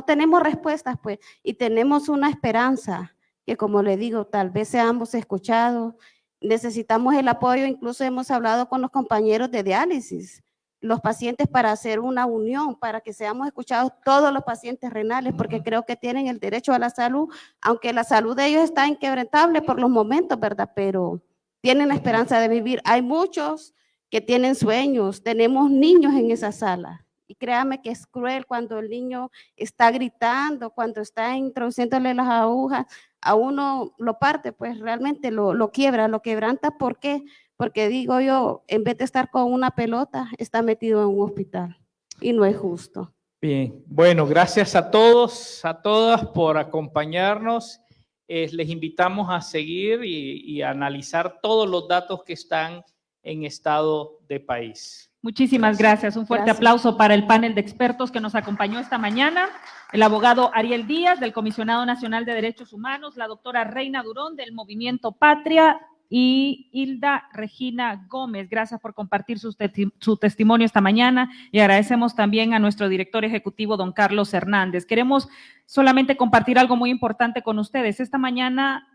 tenemos respuestas, pues, y tenemos una esperanza que, como le digo, tal vez seamos escuchados. Necesitamos el apoyo, incluso hemos hablado con los compañeros de diálisis, los pacientes para hacer una unión, para que seamos escuchados todos los pacientes renales, porque creo que tienen el derecho a la salud, aunque la salud de ellos está inquebrantable por los momentos, ¿verdad? Pero tienen la esperanza de vivir. Hay muchos que tienen sueños, tenemos niños en esa sala. Y créame que es cruel cuando el niño está gritando, cuando está introduciéndole las agujas, a uno lo parte, pues realmente lo quiebra, lo quebranta. ¿Por qué? Porque digo yo, en vez de estar con una pelota, está metido en un hospital y no es justo. Bien, bueno, gracias a todos, a todas por acompañarnos. Les invitamos a seguir y a analizar todos los datos que están en estado de país. Muchísimas gracias. Un fuerte aplauso para el panel de expertos que nos acompañó esta mañana. El abogado Ariel Díaz, del Comisionado Nacional de Derechos Humanos, la doctora Reina Durón, del Movimiento Patria, y Hilda Regina Gómez. Gracias por compartir su testimonio esta mañana, y agradecemos también a nuestro director ejecutivo, don Carlos Hernández. Queremos solamente compartir algo muy importante con ustedes. Esta mañana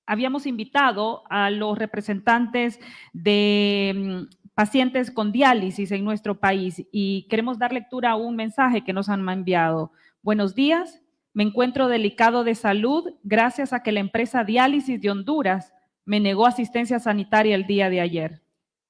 habíamos invitado a los representantes de pacientes con diálisis en nuestro país y queremos dar lectura a un mensaje que nos han enviado. Buenos días, me encuentro delicado de salud gracias a que la empresa Diálisis de Honduras me negó asistencia sanitaria el día de ayer.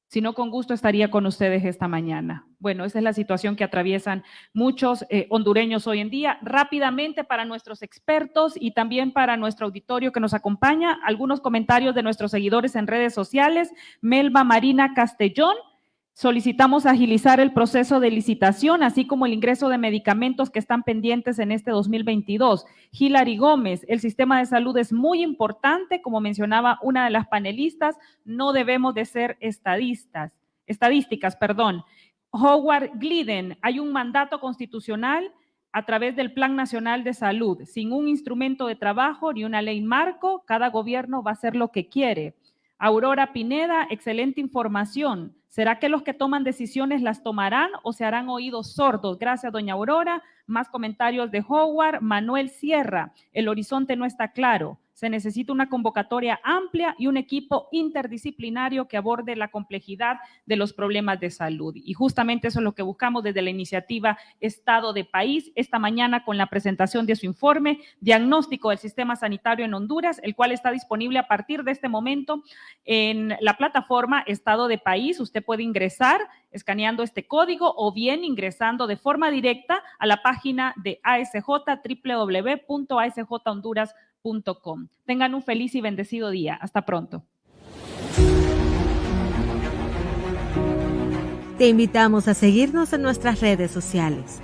Si no, con gusto estaría con ustedes esta mañana. Bueno, esa es la situación que atraviesan muchos hondureños hoy en día. Rápidamente, para nuestros expertos y también para nuestro auditorio que nos acompaña, algunos comentarios de nuestros seguidores en redes sociales. Melba Marina Castellón: solicitamos agilizar el proceso de licitación, así como el ingreso de medicamentos que están pendientes en este 2022. Hilary Gómez: el sistema de salud es muy importante, como mencionaba una de las panelistas, no debemos de ser estadísticas. Howard Glidden: hay un mandato constitucional a través del Plan Nacional de Salud. Sin un instrumento de trabajo ni una ley marco, cada gobierno va a hacer lo que quiere. Aurora Pineda: excelente información. ¿Será que los que toman decisiones las tomarán o se harán oídos sordos? Gracias, doña Aurora. Más comentarios de Howard. Manuel Sierra: el horizonte no está claro. Se necesita una convocatoria amplia y un equipo interdisciplinario que aborde la complejidad de los problemas de salud. Y justamente eso es lo que buscamos desde la iniciativa Estado de País, esta mañana con la presentación de su informe, Diagnóstico del Sistema Sanitario en Honduras, el cual está disponible a partir de este momento en la plataforma Estado de País. Usted puede ingresar escaneando este código o bien ingresando de forma directa a la página de ASJ, www.asjhonduras.com. Tengan un feliz y bendecido día. Hasta pronto. Te invitamos a seguirnos en nuestras redes sociales.